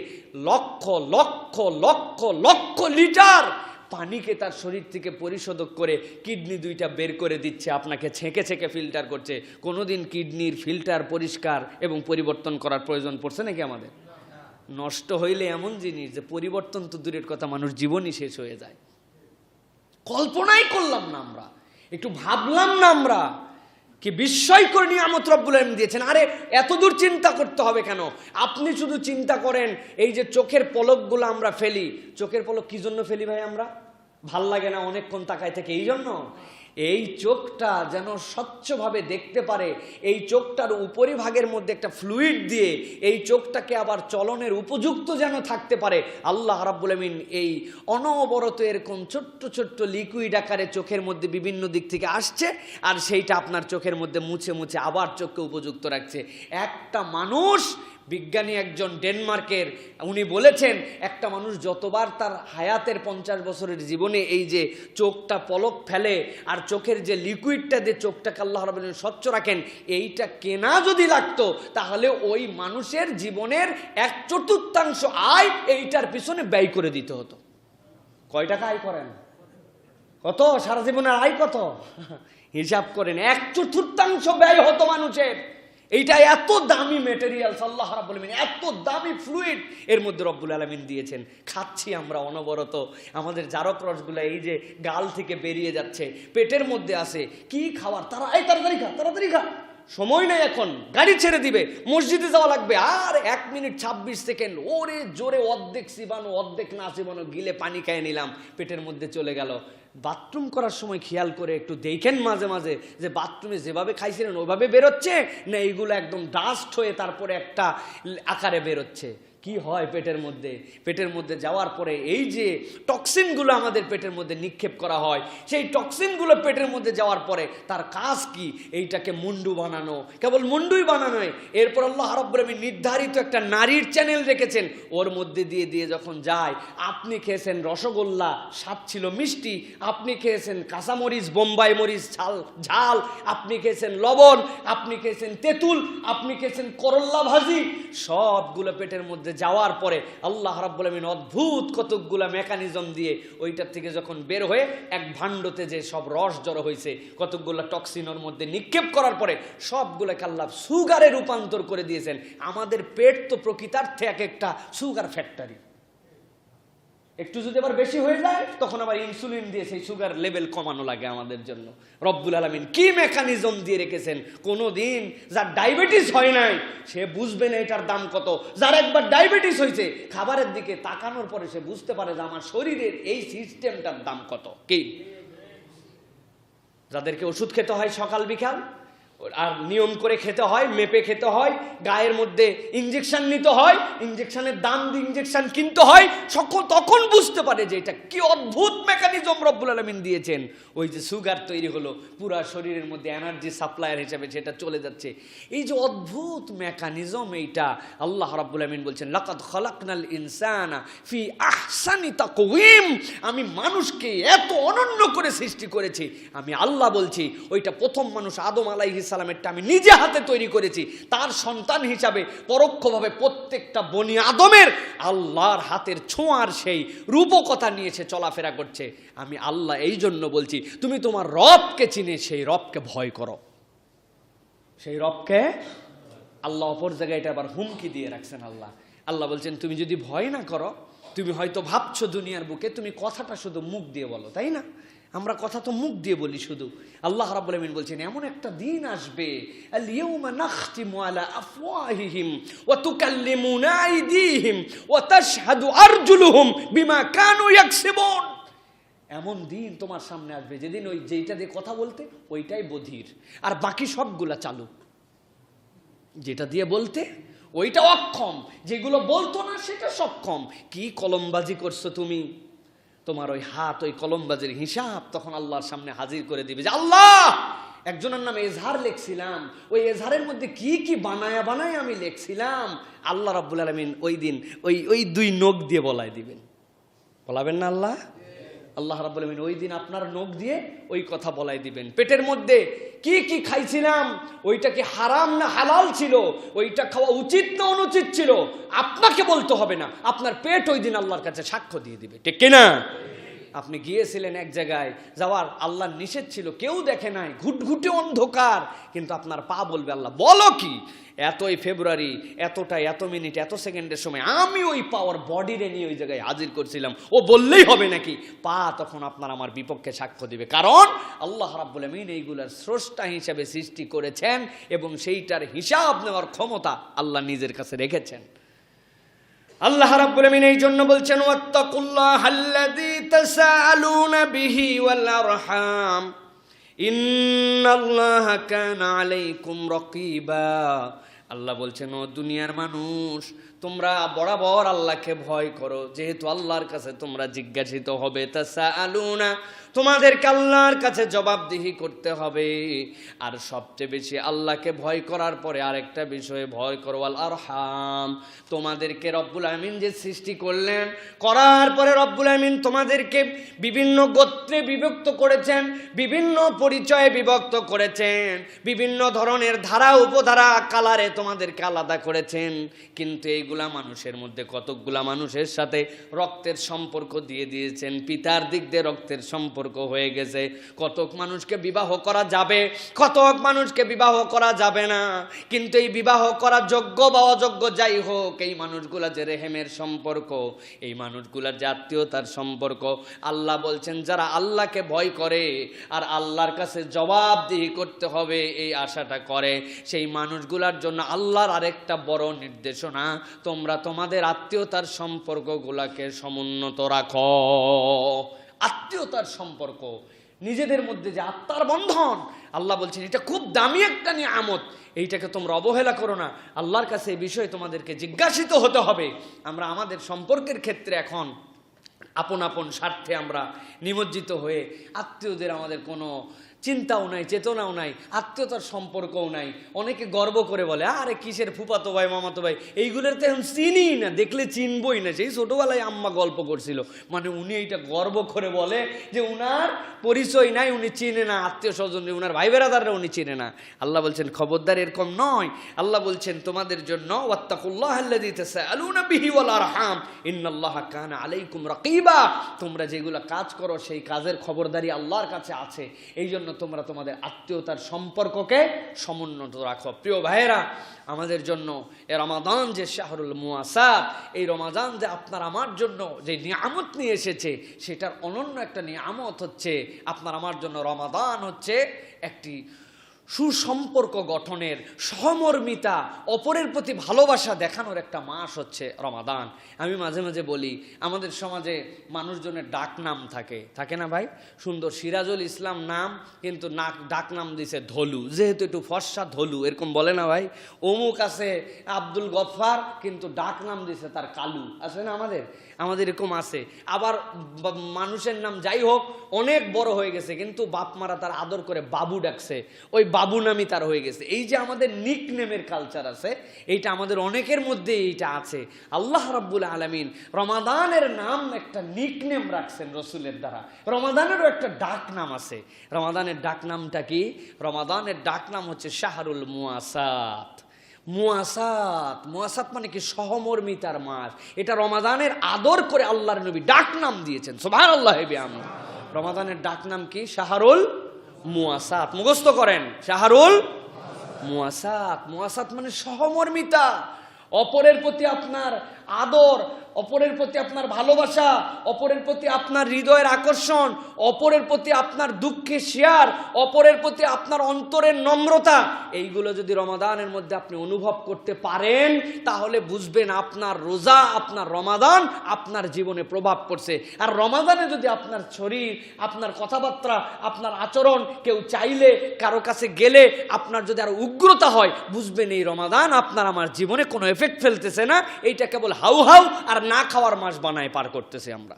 লক্ষ লক্ষ লক্ষ লক্ষ লিটার পানিকে তার শরীর থেকে পরিশোধক করে কিডনি 2টা বের করে দিচ্ছে, আপনাকে ছেঁকে ছেঁকে ফিল্টার করছে। কোনোদিন কিডনির ফিল্টার পরিষ্কার এবং পরিবর্তন করার প্রয়োজন পড়ছে নাকি আমাদের? নষ্ট হইলে এমন জিনিস যে পরিবর্তন তো দূরের কথা, মানুষ জীবনই শেষ হয়ে যায়। কল্পনাই করলাম না আমরা, একটু ভাবলাম না আমরা কি বিস্ময়কর নিয়ামত রব্বুল আলামিন দিয়েছেন। আরে এত দূর চিন্তা করতে হবে কেন? আপনি শুধু চিন্তা করেন, এই যে চোখের পলকগুলো আমরা ফেলি, চোখের পলক কি জন্য ফেলি ভাই? আমরা ভাল লাগে না অনেকক্ষণ তাকায় থেকে, এই জন্য। এই চোখটা যেন স্বচ্ছভাবে দেখতে পারে, এই চোখটার উপরিভাগের মধ্যে একটা ফ্লুইড দিয়ে এই চোখটাকে আবার চলনের উপযুক্ত যেন থাকতে পারে। আল্লাহ রাব্বুল আমিন এই অনবরত এরকম ছোট্ট ছোট্ট লিকুইড আকারে চোখের মধ্যে বিভিন্ন দিক থেকে আসছে, আর সেইটা আপনার চোখের মধ্যে মুছে মুছে আবার চোখকে উপযুক্ত রাখছে। একটা মানুষ, বিজ্ঞানী একজন ডেনমার্কের, উনি বলেছেন একটা মানুষ যতবার তার হায়াতের 50 বছরের জীবনে এই যে চোখটা পলক ফেলে আর চোখের যে লিকুইডটা দিয়ে চোখটাকে আল্লাহ রাব্বুল আলামিন স্বচ্ছ রাখেন, এইটা কেনা যদি লাগতো তাহলে ওই মানুষের জীবনের 1/4 আয় এইটার পিছনে ব্যয় করে দিতে হতো। কয় টাকা আয় করেন? কত সারা জীবনের আয় কত? হিসাব করেন, 1/4 ব্যয় হতো মানুষের। এইটা এত দামি মেটেরিয়ালস আল্লাহ রাব্বুল আলামিন, এত দামি ফ্লুইড এর মধ্যে রব্বুল আলামিন দিয়েছেন। খাচ্ছি আমরা অনবরত, আমাদের জারক রসগুলো এই যে গাল থেকে বেরিয়ে যাচ্ছে, পেটের মধ্যে আছে। কি খাবার? তাড়াতাড়ি খা, তাড়াতাড়ি খা, সময় নেই, এখন গাড়ি ছেড়ে দিবে, মসজিদে যাওয়া লাগবে, আর 1 মিনিট 26 সেকেন্ড। ওরে জোরে অর্ধেক চিবানো অর্ধেক না চিবানো, গিলে পানি খেয়ে নিলাম, পেটের মধ্যে চলে গেল। বাথরুম করার সময় খেয়াল করে একটু দেখেন মাঝে মাঝে যে বাথরুমে যেভাবে খাইছিলেন ওইভাবে বেরোচ্ছে না এইগুলো একদম ডাস্ট হয়ে তারপরে একটা আকারে বেরোচ্ছে। কি হয় পেটের মধ্যে? পেটের মধ্যে যাওয়ার পরে এই যে টক্সিনগুলো আমাদের পেটের মধ্যে নিক্ষেপ করা হয়, সেই টক্সিনগুলো পেটের মধ্যে যাওয়ার পরে তার কাজ কি? এইটাকে মুন্ডু বানানো, কেবল মুন্ডুই বানানো। এরপর আল্লাহ রাব্বুল আলামিন নির্ধারিত একটা নারীর চ্যানেল রেখেছেন, ওর মধ্যে দিয়ে দিয়ে যখন যায়, আপনি খেয়েছেন রসগোল্লা, স্বাদ ছিল মিষ্টি, আপনি খেয়েছেন কাঁচামরিচ, বোম্বাই মরিচ ঝাল, আপনি খেয়েছেন লবণ, আপনি খেয়েছেন তেঁতুল, আপনি খেয়েছেন করল্লা ভাজি, সবগুলো পেটের মধ্যে যাওয়ার পরে আল্লাহ রাব্বুল আলামিন অদ্ভুত কতকগুলা মেকানিজম দিয়ে ওইটার থেকে যখন বের হয়ে এক ভাণ্ডতে যে সব রস জড়ো হয়েছে, কতকগুলা টক্সিনের মধ্যে নিক্ষেপ করার পরে সবগুলোকে আল্লাহ সুগারে রূপান্তর করে দিয়েছেন। আমাদের পেট তো প্রকৃতার্থে এক একটা সুগার ফ্যাক্টরি। একটু যদি আবার বেশি হয়ে যায় তখন আবার ইনসুলিন দিয়ে সেই সুগার লেভেল কমানো লাগে আমাদের জন্য। রব্বুল আলামিন কি মেকানিজম দিয়ে রেখেছেন! কোনোদিন যার ডায়াবেটিস হয় নাই সে বুঝবে না এটার দাম কত। যার একবার ডায়াবেটিস হয়েছে, খাবারের দিকে তাকানোর পরে সে বুঝতে পারে যে আমার শরীরের এই সিস্টেমটার দাম কত। কি যাদেরকে ওষুধ খেতে হয় সকাল বিকাল, আর নিয়ম করে খেতে হয়, মেপে খেতে হয়, গায়ের মধ্যে ইঞ্জেকশন নিতে হয়, ইঞ্জেকশনের দাম দিয়ে ইঞ্জেকশন কিনতে হয়, তখন বুঝতে পারে যে এটা কি অদ্ভুত মেকানিজম রব্বুল আলামিন দিয়েছেন। ওই যে সুগার তৈরি হলো, পুরা শরীরের মধ্যে এনার্জি সাপ্লায়ার হিসেবে সেটা চলে যাচ্ছে। এই যে অদ্ভুত মেকানিজম, এইটা আল্লাহ রাব্বুল আলামিন বলছেন লাকাদ খালাকনাল ইনসানা ফি আহসানি তাকওয়িম, আমি মানুষকে এত অনন্য করে সৃষ্টি করেছি। আমি আল্লাহ বলছি, ওইটা প্রথম মানুষ আদম আলাইহিস সালামেরটা আমি নিজে হাতে তৈরি করেছি। তার সন্তান হিসাবে পরোক্ষভাবে প্রত্যেকটা বনি আদমের আল্লাহর হাতের ছোঁয়ার সেই রূপকথা নিয়ে সে চলাফেরা করছে। আমি আল্লাহ এই জন্য বলছি, তুমি তোমার রবকে চিনে সেই রবকে ভয় করো, সেই রবকে। আল্লাহ অপর জায়গায় এটা আবার হুমকি দিয়ে রাখছেন। আল্লাহ বলছেন, তুমি যদি ভয় না করো, তুমি হয়তো ভাবছো দুনিয়ার বুকে তুমি কথাটা শুধু মুখ দিয়ে বলো, তাই না? আমরা কথা তো মুখ দিয়ে বলি শুধু। আল্লাহ রাব্বুল আলামিন বলছেন এমন একটা দিন আসবে, আল ইয়াউমা নাখতিমু আলা আফওয়াহিহিম ওয়া তুকাল্লিমুনা আইদিহিম ওয়া তাশহাদু আরজুলুহুম বিমা কানু ইয়াকসিবুন। এমন দিন তোমার সামনে আসবে যেদিন ওই যেটা দিয়ে কথা বলতে ওইটাই বধির, আর বাকি সবগুলা চালু। যেটা দিয়ে বলতে ওইটা অক্ষম, যেগুলো বলতো না সেটা সক্ষম। কি কলমবাজি করছো তুমি! তোমার ওই হাত, ওই কলমবাজির হিসাব তখন আল্লাহর সামনে হাজির করে দিবে যে আল্লাহ, একজনের নামে এজহার লিখছিলাম, ওই এজহারের মধ্যে কি কি বানায়া বানায় আমি লিখছিলাম। আল্লাহ রাব্বুল আলামিন ওই দিন ওই 2 নখ দিয়ে বলাই দিবেন। বলাবেন না আল্লাহ? আল্লাহ রাব্বুল আলামিন ওই দিন আপনার নখ দিয়ে ওই কথা বলাই দিবেন। পেটের মধ্যে কি কি খাইছিলাম, ওইটা কি হারাম না হালাল ছিল, ওইটা খাওয়া উচিত না অনুচিত ছিল, আপনাকে বলতে হবে না, আপনার পেট ওই দিন আল্লাহর কাছে সাক্ষ্য দিয়ে দিবে। ঠিক কিনা? আপনি গিয়েছিলেন এক জায়গায়, যাওয়ার আল্লাহর নিষেধ ছিল, কেউ দেখে নাই, ঘুটঘুটে অন্ধকার, কিন্তু আপনার পা বলবে আল্লাহ বলো কি, এতই ফেব্রুয়ারি এতটা এত মিনিট এত সেকেন্ডের সময় আমি ওই পাওয়ার বডিরে নিয়ে ওই জায়গায় হাজির করছিলাম, ও বললেই হবে নাকি? পা তখন আপনার আমার বিপক্ষে সাক্ষ্য দিবে, কারণ আল্লাহ রাব্বুল আলামিন এইগুলার স্রষ্টা হিসাবে সৃষ্টি করেছেন এবং সেইটার হিসাব নেওয়ার ক্ষমতা আল্লাহ নিজের কাছে রেখেছেন। আল্লাহ রাব্বুল আমিন এই জন্য বলছেন ওয়াত্তাকুল্লাহাল্লাযী তাসাআলুনা বিহি ওয়াল আরহাম, ইন্নাল্লাহা কানা আলাইকুম রাকিবা। আল্লাহ বলছেন, ও দুনিয়ার মানুষ, তোমরা বরাবর আল্লাহকে ভয় করো, যেহেতু আল্লাহর কাছে তোমরা জিজ্ঞাসিত হবে। তাসাআলুনা, তোমাদেরকে আল্লাহর কাছে জবাবদিহি করতে হবে। আর সবচেয়ে বেশি আল্লাহকে ভয় করার পরে আরেকটা বিষয়ে ভয় করো, আল আরহাম। তোমাদেরকে রব্বুল আমিন যে সৃষ্টি করলেন, করার পরে রব্বুল আমিন তোমাদেরকে বিভিন্ন গোত্রে বিভক্ত করেছেন, বিভিন্ন পরিচয়ে বিভক্ত করেছেন, বিভিন্ন ধরনের ধারা উপধারা কালারে তোমাদেরকে আলাদা করেছেন। কিন্তু এইগুলা মানুষের মধ্যে কতকগুলা মানুষের সাথে রক্তের সম্পর্ক দিয়ে দিয়েছেন, পিতার দিক দিয়ে রক্তের সম্পর্ক হয়ে গেছে। কতক মানুষকে বিবাহ করা যাবে, কতক মানুষকে বিবাহ করা যাবে না। কিন্তু এই বিবাহ করা যোগ্য বা অযোগ্য যাই হোক, এই মানুষগুলা যে রেহেমের সম্পর্ক, এই মানুষগুলার যে আত্মীয়তার সম্পর্ক, আল্লাহ বলছেন যারা আল্লাহকে ভয় করে আর আল্লাহর কাছে জবাবদিহি করতে হবে এই আশাটা করে, সেই মানুষগুলার জন্য আল্লাহর আরেকটা বড় নির্দেশনা, তোমরা তোমাদের আত্মীয়তার সম্পর্কগুলাকে সমুন্নত রাখো। আত্মীয়তার সম্পর্ক, নিজেদের মধ্যে যে আত্মার বন্ধন, আল্লাহ বলছেন এটা খুব দামি একটা নিয়ামত, এইটাকে তোমরা অবহেলা করো না। আল্লাহর কাছে এই বিষয়ে তোমাদেরকে জিজ্ঞাসিত হতে হবে। আমরা আমাদের সম্পর্কের ক্ষেত্রে এখন আপন আপন স্বার্থে আমরা নিমজ্জিত হয়ে আত্মীয়দের আমাদের কোনো চিন্তাও নাই, চেতনাও নাই, আত্মীয়তার সম্পর্কও নাই। অনেকে গর্ব করে বলে, আরে কিসের ফুফাতো ভাই মামাতো ভাই, এইগুলোর তো এখন চিনি না, দেখলে চিনবই না। সেই ছোটবেলায় আম্মা গল্প করছিল, মানে উনি এইটা গর্ব করে বলে যে উনার পরিচয় নাই, উনি চিনে না আত্মীয় স্বজন, উনার ভাই বেরাদাররা উনি চিনে না। আল্লাহ বলছেন খবরদার, এরকম নয়। আল্লাহ বলছেন তোমাদের জন্য ওয়াত্তাকুল্লাহাল্লাযী তাসাআলুনা বিহি ওয়াল আরহাম ইন্নাল্লাহা কানা আলাইকুম রাকিবা। তোমরা যেগুলো কাজ করো সেই কাজের খবরদারি আল্লাহর কাছে আছে, এই জন্য তোমরা তোমাদের আত্মীয়তার সম্পর্ককে সমুন্নত রাখো। প্রিয় ভাইয়েরা, আমাদের জন্য এ রমাদান যে শাহরুল মুআসাত, এই রমাদান যে আপনার আমার জন্য যে নিয়ামত নিয়ে এসেছে, সেটার অনন্য একটা নিয়ামত হচ্ছে আপনার আমার জন্য রমাদান হচ্ছে একটি সুসম্পর্ক গঠনের, সহমর্মিতা, অপরের প্রতি ভালোবাসা দেখানোর একটা মাস হচ্ছে রমাদান। আমি মাঝে মাঝে বলি, আমাদের সমাজে মানুষজনের ডাক নাম থাকে, থাকে না ভাই? সুন্দর সিরাজুল ইসলাম নাম, কিন্তু ডাক নাম দিছে ধলু, যেহেতু একটু ফর্সা ধলু, এরকম বলে না ভাই? অমুক আছে আব্দুল গফফার, কিন্তু ডাক নাম দিছে তার কালু, আছে না? আমাদের এরকম আছে। আবার মানুষের নাম যাই হোক অনেক বড় হয়ে গেছে, কিন্তু বাপ মারা তার আদর করে বাবু ডাকছে, ওই বাবু নামই তার হয়ে গেছে। এই যে আমাদের নিকনেমের কালচার আছে, এইটা আমাদের অনেকের মধ্যে এইটা আছে। আল্লাহ রাব্বুল আলামিন রমাদানের নাম একটা নিকনেম রাখছেন রসুলের দ্বারা। রমাদানেরও একটা ডাক নাম আছে। রমাদানের ডাক নামটা কি? রমাদানের ডাক নাম হচ্ছে শাহরুল মুআসাত। মুআসাত, মুআসাত মানে কি? সহমর্মিতার মাস। এটা রমাদানের আদর করে আল্লাহর নবী ডাক নাম দিয়েছেন, সুবহানাল্লাহ। রমাদানের ডাক নাম কি? শাহরুল মুআসাত। মুখস্থ করেন, শাহরুল মুআসাত। মুআসাত মানে সহমর্মিতা, অপরের প্রতি আপনার আদর, অপরের প্রতি আপনার ভালোবাসা, অপরের প্রতি আপনার হৃদয়ের আকর্ষণ, অপরের প্রতি আপনার দুঃখে শেয়ার, অপরের প্রতি আপনার অন্তরের নম্রতা, এইগুলো যদি রমাদানের মধ্যে আপনি অনুভব করতে পারেন, তাহলে বুঝবেন আপনার রোজা, আপনার রমাদান আপনার জীবনে প্রভাব পড়ছে। আর রমাদানে যদি আপনার শরীর, আপনার কথাবার্তা, আপনার আচরণ, কেউ চাইলে কারো কাছে গেলে আপনার যদি আর উগ্রতা হয়, বুঝবেন এই রমাদান আপনার আমার জীবনে কোনো এফেক্ট ফেলতেছে না, এইটা কেবল হাউ হাউ আর না খাওয়ার মাস বানায় পার করতেছে আমরা।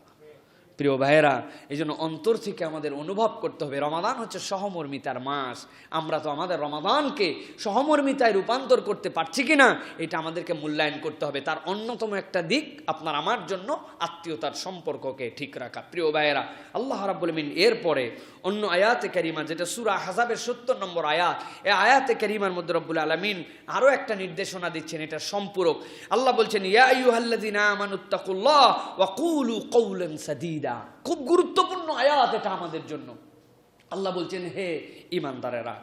প্রিয় ভাইয়েরা, এই জন্য অন্তর থেকে আমাদের অনুভব করতে হবে রমাদান হচ্ছে সহমর্মিতার মাস। আমরা তো আমাদের রমাদানকে সহমর্মিতায় রূপান্তর করতে পারছি কিনা, এটা আমাদেরকে মূল্যায়ন করতে হবে। তার অন্যতম একটা দিক আপনার আমার জন্য আত্মীয়তার সম্পর্ককে ঠিক রাখা। প্রিয় ভাইয়েরা, আল্লাহ রাব্বুল আমিন এরপরে অন্য আয়াতে কারিমা, যেটা সূরা আহজাবের ৭০ নম্বর আয়াত, এই আয়াতে কারিমার মধ্যে রব্বুল আলামিন আরও একটা নির্দেশনা দিচ্ছেন, এটা সম্পূরক। আল্লাহ বলছেন, ইয়া আইয়ুহাল্লাযীনা আমানুত্তাকুল্লাহ ওয়া কুলু কওলান সাদীদা। খুব গুরুত্বপূর্ণ আয়াত এটা আমাদের জন্য। আল্লাহ বলছেন, হে ঈমানদারেরা,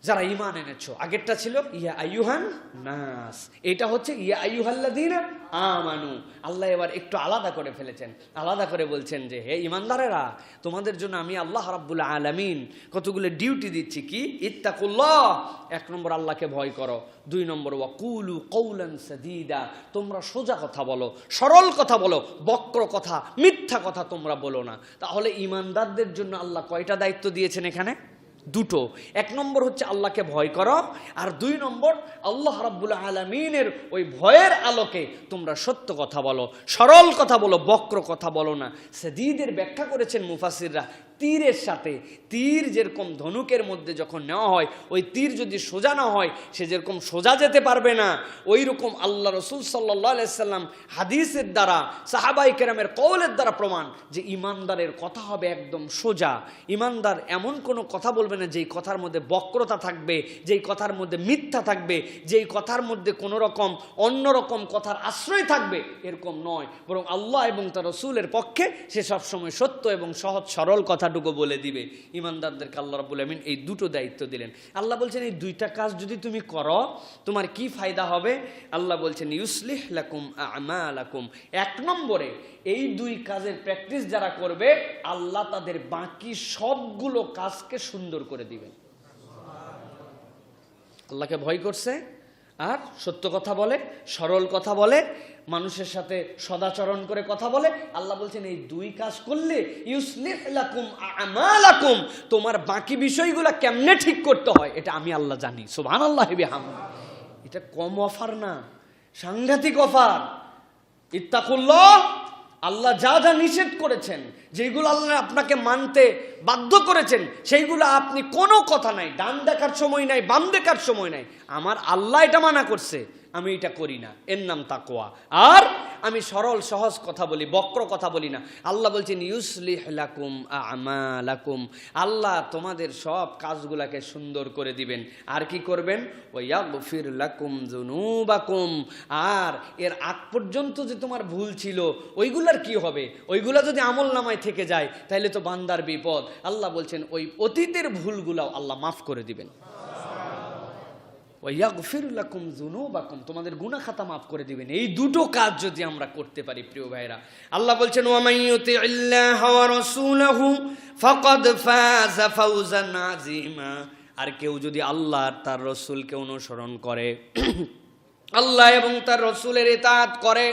যারা ঈমান এনেছো। আগেরটা ছিল ইয়া আইয়ুহান নাস, এটা হচ্ছে ইয়া আইয়ুহাল্লাযীনা আমানু। আল্লাহ এবার একটু আলাদা করে ফেলেছেন, আলাদা করে বলছেন যে হে ঈমানদারেরা, তোমাদের জন্য আমি আল্লাহ রাব্বুল আলামিন কতগুলো ডিউটি দিচ্ছি। কি? ইত্তাকুল্লাহ, ১ নম্বর আল্লাহকে ভয় করো, ২ নম্বর ওয়াকুলু কওলান সাদীদা, তোমরা সোজা কথা বলো, সরল কথা বলো, বক্র কথা, মিথ্যা কথা তোমরা বলো না। তাহলে ঈমানদারদের জন্য আল্লাহ কয়টা দায়িত্ব দিয়েছেন এখানে? দুটো। এক নম্বর হচ্ছে আল্লাহকে ভয় করো, আর দুই নম্বর আল্লাহ রাব্বুল আলামিনের ওই ভয়ের আলোকে তোমরা সত্য কথা বলো, সরল কথা বলো, বক্র কথা বলো না। সাদীদের ব্যাখ্যা করেছেন মুফাসসিররা, তীরের সাথে, তীর যেরকম ধনুকের মধ্যে যখন নেওয়া হয়, ওই তীর যদি সোজা না হয় সে যেরকম সোজা যেতে পারবে না, ওই রকম আল্লাহ রসুল সাল্লাল্লাহু আলাইহি সাল্লাম হাদিসের দ্বারা, সাহাবায়ে কেরামের কওলের দ্বারা প্রমাণ যে ইমানদারের কথা হবে একদম সোজা। ইমানদার এমন কোনো কথা বলবে না যেই কথার মধ্যে বক্রতা থাকবে, যেই কথার মধ্যে মিথ্যা থাকবে, যেই কথার মধ্যে কোনো রকম অন্যরকম কথার আশ্রয় থাকবে, এরকম নয়। বরং আল্লাহ এবং তার রসুলের পক্ষে সে সবসময় সত্য এবং সহজ সরল কথাটুকু বলে দিবে। ইমানদারদেরকে আল্লাহ রাব্বুল আমিন এই দুটো দায়িত্ব দিলেন। আল্লাহ বলছেন এই দুইটা কাজ যদি তুমি করো তোমার কি ফায়দা হবে? আল্লাহ বলছেন ইউসলিহ লাকুম আমালাকুম। এক নম্বরে এই দুই কাজের প্র্যাকটিস যারা করবে আল্লাহ তাদের বাকি সবগুলো কাজকে সুন্দর করে দিবেন। আল্লাহকে ভয় করছে আর সত্য কথা বলে, সরল কথা বলে, মানুষের সাথে সদাচরণ করে কথা বলে, আল্লাহ বলছেন এই দুই কাজ করলে ইউসলিহ লাকুম আমালাকুম, তোমার বাকি বিষয়গুলো কেমনে ঠিক করতে হয় এটা আমি আল্লাহ জানি। সুবহানাল্লাহি বিহামদিহি। এটা কম অফার না, সাংঘাতিক অফার। ইত্তাকুল্লাহ, আল্লাহ যা যা নিষেধ করেছেন, যেগুলো আল্লাহ আপনাকে মানতে বাধ্য করেছেন, সেইগুলো আপনি কোনো কথা নাই, ডান দেখার সময় নাই, বাম দেখার সময় নাই। আমার আল্লাহ এটা মানা করছে, আমি এটা করি না, এর নাম তাকওয়া। আর আমি সরল সহজ কথা বলি, বক্র কথা বলি না। আল্লাহ বলছেন ইউসলিহ লাকুম আমালাকুম, আল্লাহ তোমাদের সব কাজগুলাকে সুন্দর করে দিবেন। আর কি করবেন? ওয়াগফির লাকুম যুনুবাকুম, আর এর আগ পর্যন্ত যে তোমার ভুল ছিল ওইগুলার কি হবে? ওইগুলা যদি আমল নামায় থেকে যায় তাহলে তো বান্দার বিপদ। আল্লাহ বলছেন ওই অতীতের ভুলগুলাও আল্লাহ মাফ করে দিবেন। ওয়াগফির লাকুম যুনুবাকুম, তোমাদের গুনাহ খাতা মাফ করে দিবেন। এই দুটো কাজ যদি আমরা করতে পারি প্রিয় ভাইরা, আল্লাহ বলছেন ওয়া মান ইউতিইল্লাহা ওয়া রাসূলাহু ফাকাদ ফাযা ফাওজান আযীমা। আর কেউ যদি আল্লাহ আর তার রাসূলকে অনুসরণ করে, আল্লাহ এবং তার রাসূলের ইতাআত করে,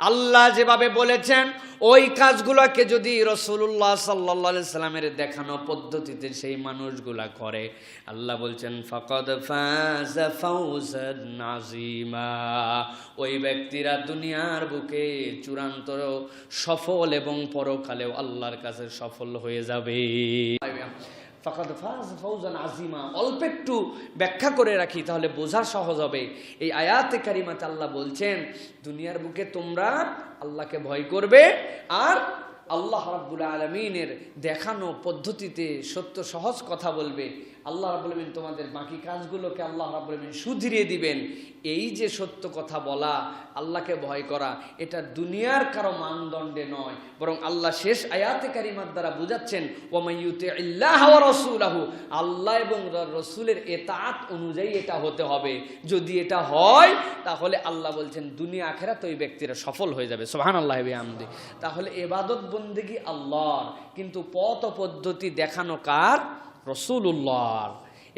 আল্লাহ যেভাবে বলেছেন ওই কাজগুলোকে যদি রাসূলুল্লাহ সাল্লাল্লাহু আলাইহি সাল্লামের দেখানো পদ্ধতিতে সেই মানুষগুলা করে, আল্লাহ বলছেন ফাকাদ ফাযা ফাওজান আযীমা, ওই ব্যক্তিরা দুনিয়ার বুকে চূড়ান্ত সফল এবং পরকালেও আল্লাহর কাছে সফল হয়ে যাবে। ফাকাদ ফাযা ফাওজান আযীমা। অল্প একটু ব্যাখ্যা করে রাখি তাহলে বোঝা সহজ হবে। এই আয়াতে কারিমাতে আল্লাহ বলছেন দুনিয়ার বুকে তোমরা আল্লাহকে ভয় করবে আর আল্লাহ রাব্বুল আলামিনের দেখানো পদ্ধতিতে সত্য সহজ কথা বলবে। আল্লাহ রাব্বুল আলামিন তোমাদের বাকি কাজগুলোকে আল্লাহ রাব্বুল আলামিন শুধরিয়ে দিবেন। এই যে সত্য কথা বলা, আল্লাহকে ভয় করা, এটা দুনিয়ার কারো মানদণ্ডে নয়, বরং আল্লাহ শেষ আয়াতে কারিমার দ্বারা বুঝাচ্ছেন ওয়া মান ইউতিইল্লাহা ওয়া রাসূলাহু, আল্লাহ এবং রাসূলের ইতাআত অনুযায়ী এটা হতে হবে। যদি এটা হয় তাহলে আল্লাহ বলছেন দুনিয়া আখিরাত ওই ব্যক্তিরা সফল হয়ে যাবে। সুবহানাল্লাহি ওয়া বিহামদিহি। তাহলে ইবাদত বন্দেগী আল্লাহর, কিন্তু পথ পদ্ধতি দেখানো কার? রাসূলুল্লাহর।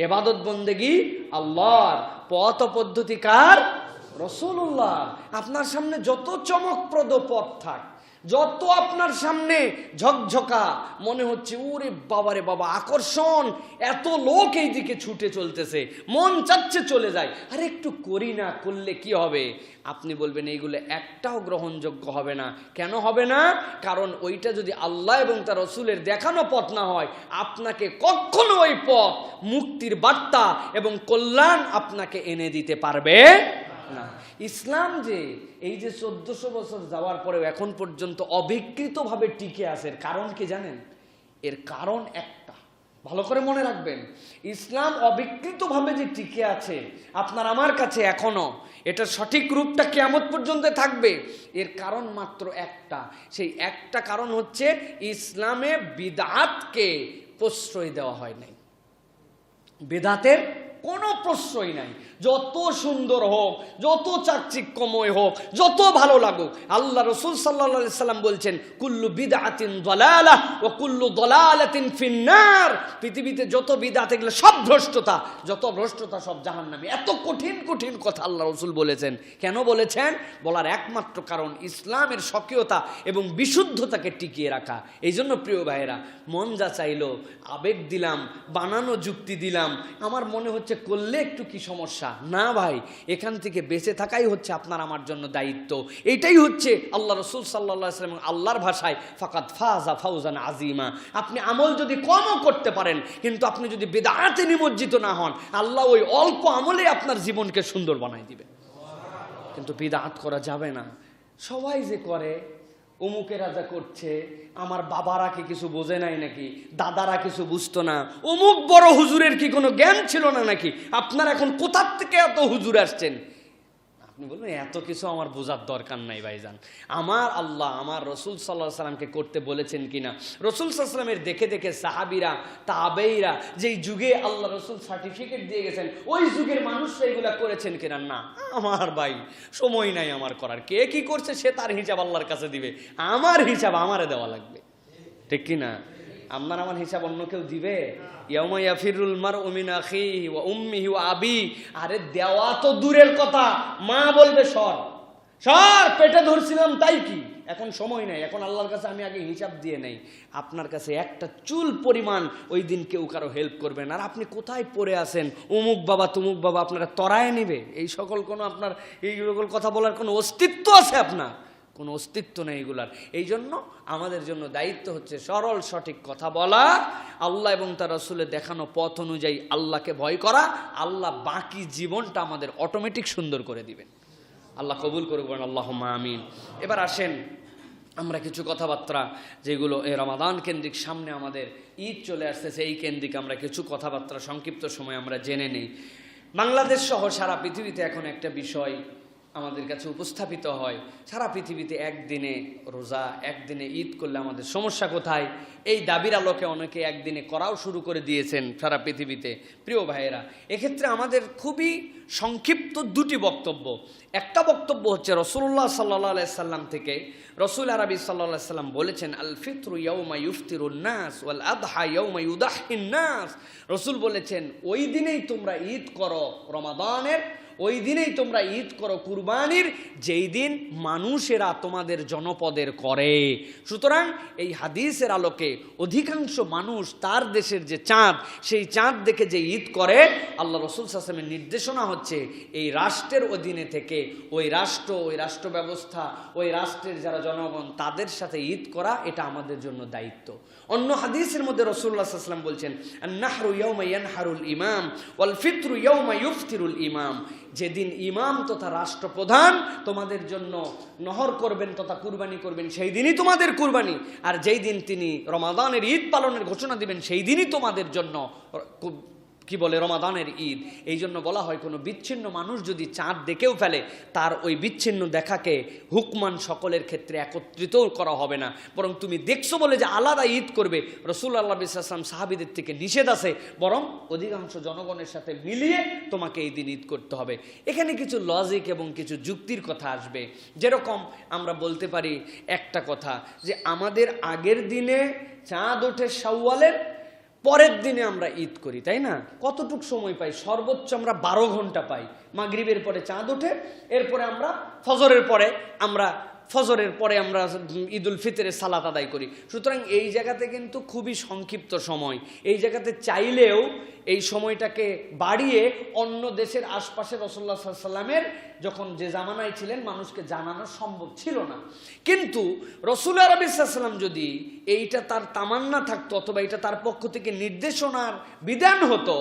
ইবাদত বন্দেগী আল্লাহর, পথ পদ্ধতি কার? রাসূলুল্লাহ। আপনার সামনে যত চমকপ্রদ পথ থাক, যত আপনার সামনে ঝকঝকা মনে হচ্ছে ওরে বাবারে বাবা আকর্ষণ, এত লোক এই দিকে ছুটে চলতেছে, মন চাচ্ছে চলে যায়, আরে একটু করি না, করলে কি হবে? আপনি বলবেন এইগুলো একটাও গ্রহণযোগ্য হবে না। কেন হবে না? কারণ ওইটা যদি আল্লাহ এবং তার রাসূলের দেখানো পথ না হয়, আপনাকে কখনো ওই পথ মুক্তির বার্তা এবং কল্যাণ আপনাকে এনে দিতে পারবে না। ইসলাম যে এই যে 1400 বছর যাওয়ার পরেও এখন পর্যন্ত অবিকৃতভাবে টিকে আছে, এর কারণ কি জানেন? এর কারণ একটা, ভালো করে মনে রাখবেন। ইসলাম অবিকৃতভাবে যে টিকে আছে আপনার আমার কাছে এখনো, এটা সঠিক রূপটা কিয়ামত পর্যন্ত থাকবে, এর কারণ মাত্র একটা। সেই একটা কারণ হচ্ছে ইসলামে বিদআতকে প্রশ্রয় দেওয়া হয় নাই। বিদআতের কোনো প্রশ্রয় নাই। যত সুন্দর হোক, যত চাকচিক্যময় হোক, যত ভালো লাগুক, আল্লাহ রাসূল সাল্লাল্লাহু আলাইহি সাল্লাম বলছেন কুল্লু বিদআতিন দালালাহ ওয়া কুল্লু দালালাতিন ফিন্নার। পৃথিবীতে যত বিদআত এগুলো সব ভ্রষ্টতা, যত ভ্রষ্টতা সব জাহান্নামী। এত কঠিন কঠিন কথা আল্লাহ রাসূল বলেছেন। কেন বলেছেন? বলার একমাত্র কারণ ইসলামের স্বকীয়তা এবং বিশুদ্ধতাকে টিকিয়ে রাখা। এই জন্য প্রিয় ভাইয়েরা, মন যা চাইলো, আবেগ দিলাম, বানানো যুক্তি দিলাম, আমার মনে হচ্ছে করলে একটু কি সমস্যা? না ভাই, এখান থেকে বেঁচে থাকাই হচ্ছে আপনার আমার জন্য দায়িত্ব। এইটাই হচ্ছে আল্লাহ রাসূল সাল্লাল্লাহু আলাইহি ওয়াসাল্লাম আল্লাহর ভাষায় ফাকাদ ফাজা ফাউজান আজিমা। আপনি আমল যদি কমও করতে পারেন, কিন্তু আপনি যদি বিদআতে নিমজ্জিত না হন, আল্লাহ ওই অল্প আমলে আপনার জীবনকে সুন্দর বানাই দিবেন। কিন্তু বিদআত করা যাবে না। সবাই যে করে, অমুকেরা যা করছে, আমার বাবারা কি কিছু বোঝে নাই নাকি, দাদারা কিছু বুঝতো না, অমুক বড় হুজুরের কি কোনো জ্ঞান ছিল না নাকি, আপনার এখন কোথার থেকে এত হুজুর আসছেন? আপনি বলবেন এত কিছু আমার বোঝার দরকার নাই ভাইজান। আমার আল্লাহ আমার রসুল সাল্লাল্লাহু আলাইহি সাল্লামকে করতে বলেছেন কিনা, রসুল সাল্লাল্লাহু আলাইহি সাল্লামের দেখে দেখে সাহাবীরা, তাবেঈরা যেই যুগে আল্লাহ রসুল সার্টিফিকেট দিয়ে গেছেন, ওই যুগের মানুষরা এগুলা করেছেন কিনা? না। আমার ভাই সময় নাই আমার করার। কে কি করছে সে তার হিসাব আল্লাহর কাছে দিবে, আমার হিসাব আমারে দেওয়া লাগবে। ঠিক কিনা? আপনার আমার হিসাব অন্য কেউ দিবে? ইয়াউমা ইয়াফিরুল মারউ মিন আখিহি ওয়া উম্মিহি ওয়া আবি। আরে দেওয়া তো দূরের কথা, মা বলবে সর সর, পেটে ধরছিলাম তাই কি, এখন সময় নাই, এখন আল্লাহর কাছে আমি আগে হিসাব দিয়ে নেই। আপনার কাছে একটা চুল পরিমাণ ওই দিন কেউ কারো হেল্প করবেন। আর আপনি কোথায় পড়ে আছেন, অমুক বাবা তুমুক বাবা আপনারা তরায় নেবে, এই সকল কোনো আপনার এই সকল কথা বলার কোনো অস্তিত্ব আছে? আপনার কোনো অস্তিত্ব নেই এগুলার। এই জন্য আমাদের জন্য দায়িত্ব হচ্ছে সরল সঠিক কথা বলা, আল্লাহ এবং তার রাসূলের দেখানো পথ অনুযায়ী আল্লাহকে ভয় করা। আল্লাহ বাকি জীবনটা আমাদের অটোমেটিক সুন্দর করে দিবেন। আল্লাহ কবুল করবেন, আল্লাহুম্মা আমিন। এবার আসেন আমরা কিছু কথাবার্তা, যেগুলো এই রমাদান কেন্দ্রিক, সামনে আমাদের ঈদ চলে আসতেছে, এই কেন্দ্রিক আমরা কিছু কথাবার্তা সংক্ষিপ্ত সময় আমরা জেনে নেই। বাংলাদেশ সহ সারা পৃথিবীতে এখন একটা বিষয় আমাদের কাছে উপস্থাপিত হয়, সারা পৃথিবীতে একদিনে রোজা, একদিনে ঈদ করলে আমাদের সমস্যা কোথায়? এই দাবির আলোকে অনেকে একদিনে করাও শুরু করে দিয়েছেন সারা পৃথিবীতে। প্রিয় ভাইয়েরা, এক্ষেত্রে আমাদের খুবই সংক্ষিপ্ত দুটি বক্তব্য। একটা বক্তব্য হচ্ছে রাসূলুল্লাহ সাল্লাল্লাহু আলাইহি সাল্লাম থেকে। রাসূল আরবি সাল্লাল্লাহু আলাইহি সাল্লাম বলেছেন, আল ফিতরু ইয়াউমা ইফতিরুন নাস ওয়াল আদহা ইয়াউমা ইউদাহিন নাস। রাসূল বলেছেন, ওই দিনেই তোমরা ঈদ করো রমাদানের, ওই দিনেই তোমরা ঈদ করো কুরবানির, যেই দিন মানুষেরা তোমাদের জনপদের করে। সুতরাং এই হাদিসের আলোকে অধিকাংশ মানুষ তার দেশের যে চাঁদ, সেই চাঁদ দেখে যে ঈদ করে, আল্লাহ রাসূল সাল্লাল্লাহু আলাইহি ওয়াসাল্লামের নির্দেশনা হচ্ছে এই রাষ্ট্রের অধীনে থেকে ওই রাষ্ট্র ব্যবস্থা, ওই রাষ্ট্রের যারা জনগণ, তাদের সাথে ঈদ করা, এটা আমাদের জন্য দায়িত্ব। অন্য হাদিসের মধ্যে রাসূলুল্লাহ সাল্লাল্লাহু আলাইহি ওয়াসাল্লাম বলছেন, আন-নাহরু ইয়াউমা ইয়ানহারুল ইমাম ওয়াল ফিতরু ইয়াউমা ইফতিরুল ইমাম। যেদিন ইমাম তথা রাষ্ট্রপ্রধান তোমাদের জন্য নহর করবেন তথা কুরবানি করবেন, সেই দিনই তোমাদের কুরবানি। আর যেই দিন তিনি রমাদানের ঈদ পালনের ঘোষণা দিবেন, সেই দিনই তোমাদের জন্য কি বলে রমাদানের ঈদ। এই জন্য বলা হয়, কোনো বিচ্ছিন্ন মানুষ যদি চাঁদ দেখেও ফেলে, তার ওই বিচ্ছিন্ন দেখাকে হুকমান সকলের ক্ষেত্রে একত্রিত করা হবে না, বরং তুমি দেখছো বলে যে আলাদা ঈদ করবে, রাসূলুল্লাহ সাল্লাল্লাহু আলাইহি ওয়াসাল্লাম সাহাবীদের থেকে নিষেধ আছে, বরং অধিকাংশ জনগণের সাথে মিলিয়ে তোমাকে এই দিন ঈদ করতে হবে। এখানে কিছু লজিক এবং কিছু যুক্তির কথা আসবে। যেরকম আমরা বলতে পারি একটা কথা, যে আমাদের আগের দিনে চাঁদ ওঠে শাওয়ালের, পরের দিনে আমরা ঈদ করি, তাই না? কতটুক সময় পাই? সর্বোচ্চ আমরা 12 ঘন্টা পাই। মাগরিবের পরে চাঁদ ওঠে, এরপরে আমরা ফজরের পরে আমরা ঈদুল ফিতরের সালাত আদায় করি। সুতরাং এই জায়গাতে কিন্তু খুবই সংক্ষিপ্ত সময়। এই জায়গাতে চাইলেও এই সময়টাকে বাড়িয়ে অন্য দেশের আশপাশে রাসূলুল্লাহ সাল্লাল্লাহু আলাইহি ওয়াসাল্লামের যখন যে জামানায় ছিলেন মানুষকে জানানো সম্ভব ছিল না। কিন্তু রাসূল আরবি সাল্লাল্লাহু আলাইহি ওয়াসাল্লাম যদি এইটা তার তামান্না থাকতো, অথবা এটা তার পক্ষ থেকে নির্দেশনার বিধান হতো,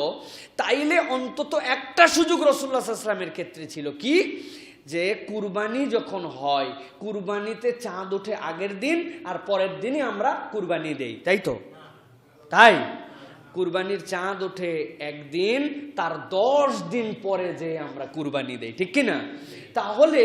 তাইলে অন্তত একটা সুযোগ রাসূলুল্লাহ সাল্লাল্লাহু আলাইহি ওয়াসাল্লামের ক্ষেত্রে ছিল কি, যে কুরবানি যখন হয়, কুরবানিতে চাঁদ ওঠে আগের দিন আর পরের দিনই আমরা কুরবানি দেই, তাই তো? তাই কুরবানির চাঁদ ওঠে একদিন, তার 10 দিন পরে যে আমরা কুরবানি দেই, ঠিক কিনা? তাহলে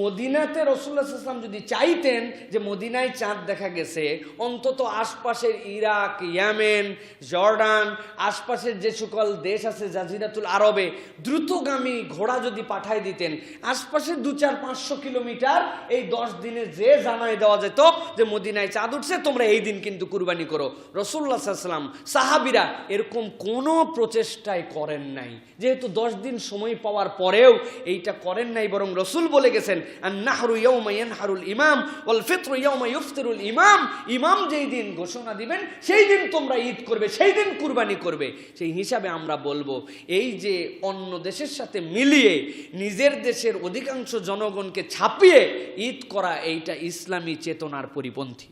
মদিনাতে রাসূলুল্লাহ সাল্লাল্লাহু আলাইহি ওয়াসাল্লাম যদি চাইতেন যে মদিনায় চাঁদ দেখা গেছে, অন্তত আশপাশের ইরাক, ইয়েমেন, জর্ডান, আশপাশের যে সকল দেশ আছে জাজিরাতুল আরবে দ্রুতগামী ঘোড়া যদি পাঠায় দিতেন, আশপাশের 200-500 কিলোমিটার এই 10 দিনে যে জানাই দেওয়া যেত যে মদিনায় চাঁদ উঠছে, তোমরা এই দিন কিন্তু কুরবানি করো। রাসূলুল্লাহ সাল্লাল্লাহু আলাইহি ওয়াসাল্লাম, সাহাবীরা এরকম কোনো প্রচেষ্টাই করেন নাই। যেহেতু 10 দিন সময় পাওয়ার পরেও এইটা করেন নাই, বরং রাসূল বলে গেছেন আন-নাহরু ইয়াওমা ইয়ানহারুল ইমাম ওয়াল ফিতরু ইয়াওমা ইফতিরুল ইমাম। ইমাম যেই দিন ঘোষণা দিবেন সেই দিন তোমরা ঈদ করবে, সেই দিন কুরবানি করবে। সেই হিসাবে আমরা বলবো, এই যে অন্য দেশের সাথে মিলিয়ে নিজের দেশের অধিকাংশ জনগণকে ছাপিয়ে ঈদ করা, এইটা ইসলামী চেতনার পরিপন্থী।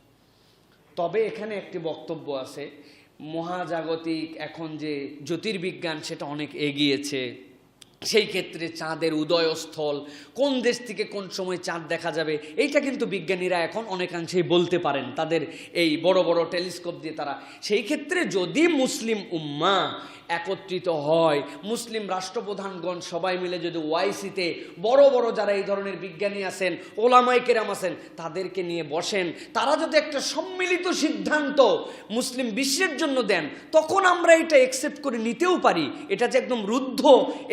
তবে এখানে একটি বক্তব্য আছে, মহাজাগতিক এখন যে জ্যোতির্বিজ্ঞান সেটা অনেক এগিয়েছে, সেই ক্ষেত্রে চাঁদের উদয়স্থল, কোন দেশ থেকে কোন সময় চাঁদ দেখা যাবে, এইটা কিন্তু বিজ্ঞানীরা এখন অনেকাংশেই বলতে পারেন, তাদের এই বড় বড় টেলিস্কোপ দিয়ে তারা। সেই ক্ষেত্রে যদি মুসলিম উম্মাহ একত্রিত হয়, মুসলিম রাষ্ট্রপ্রধানগণ সবাই মিলে যদি ওআইসিতে বড় বড় যারা এই ধরনের বিজ্ঞানী আছেন, ওলামায়ে কেরাম আছেন, তাদেরকে নিয়ে বসেন, তারা যদি একটা সম্মিলিত সিদ্ধান্ত মুসলিম বিশ্বের জন্য দেন, তখন আমরা এটা অ্যাকসেপ্ট করে নিতেও পারি। এটা যে একদম রুদ্ধ,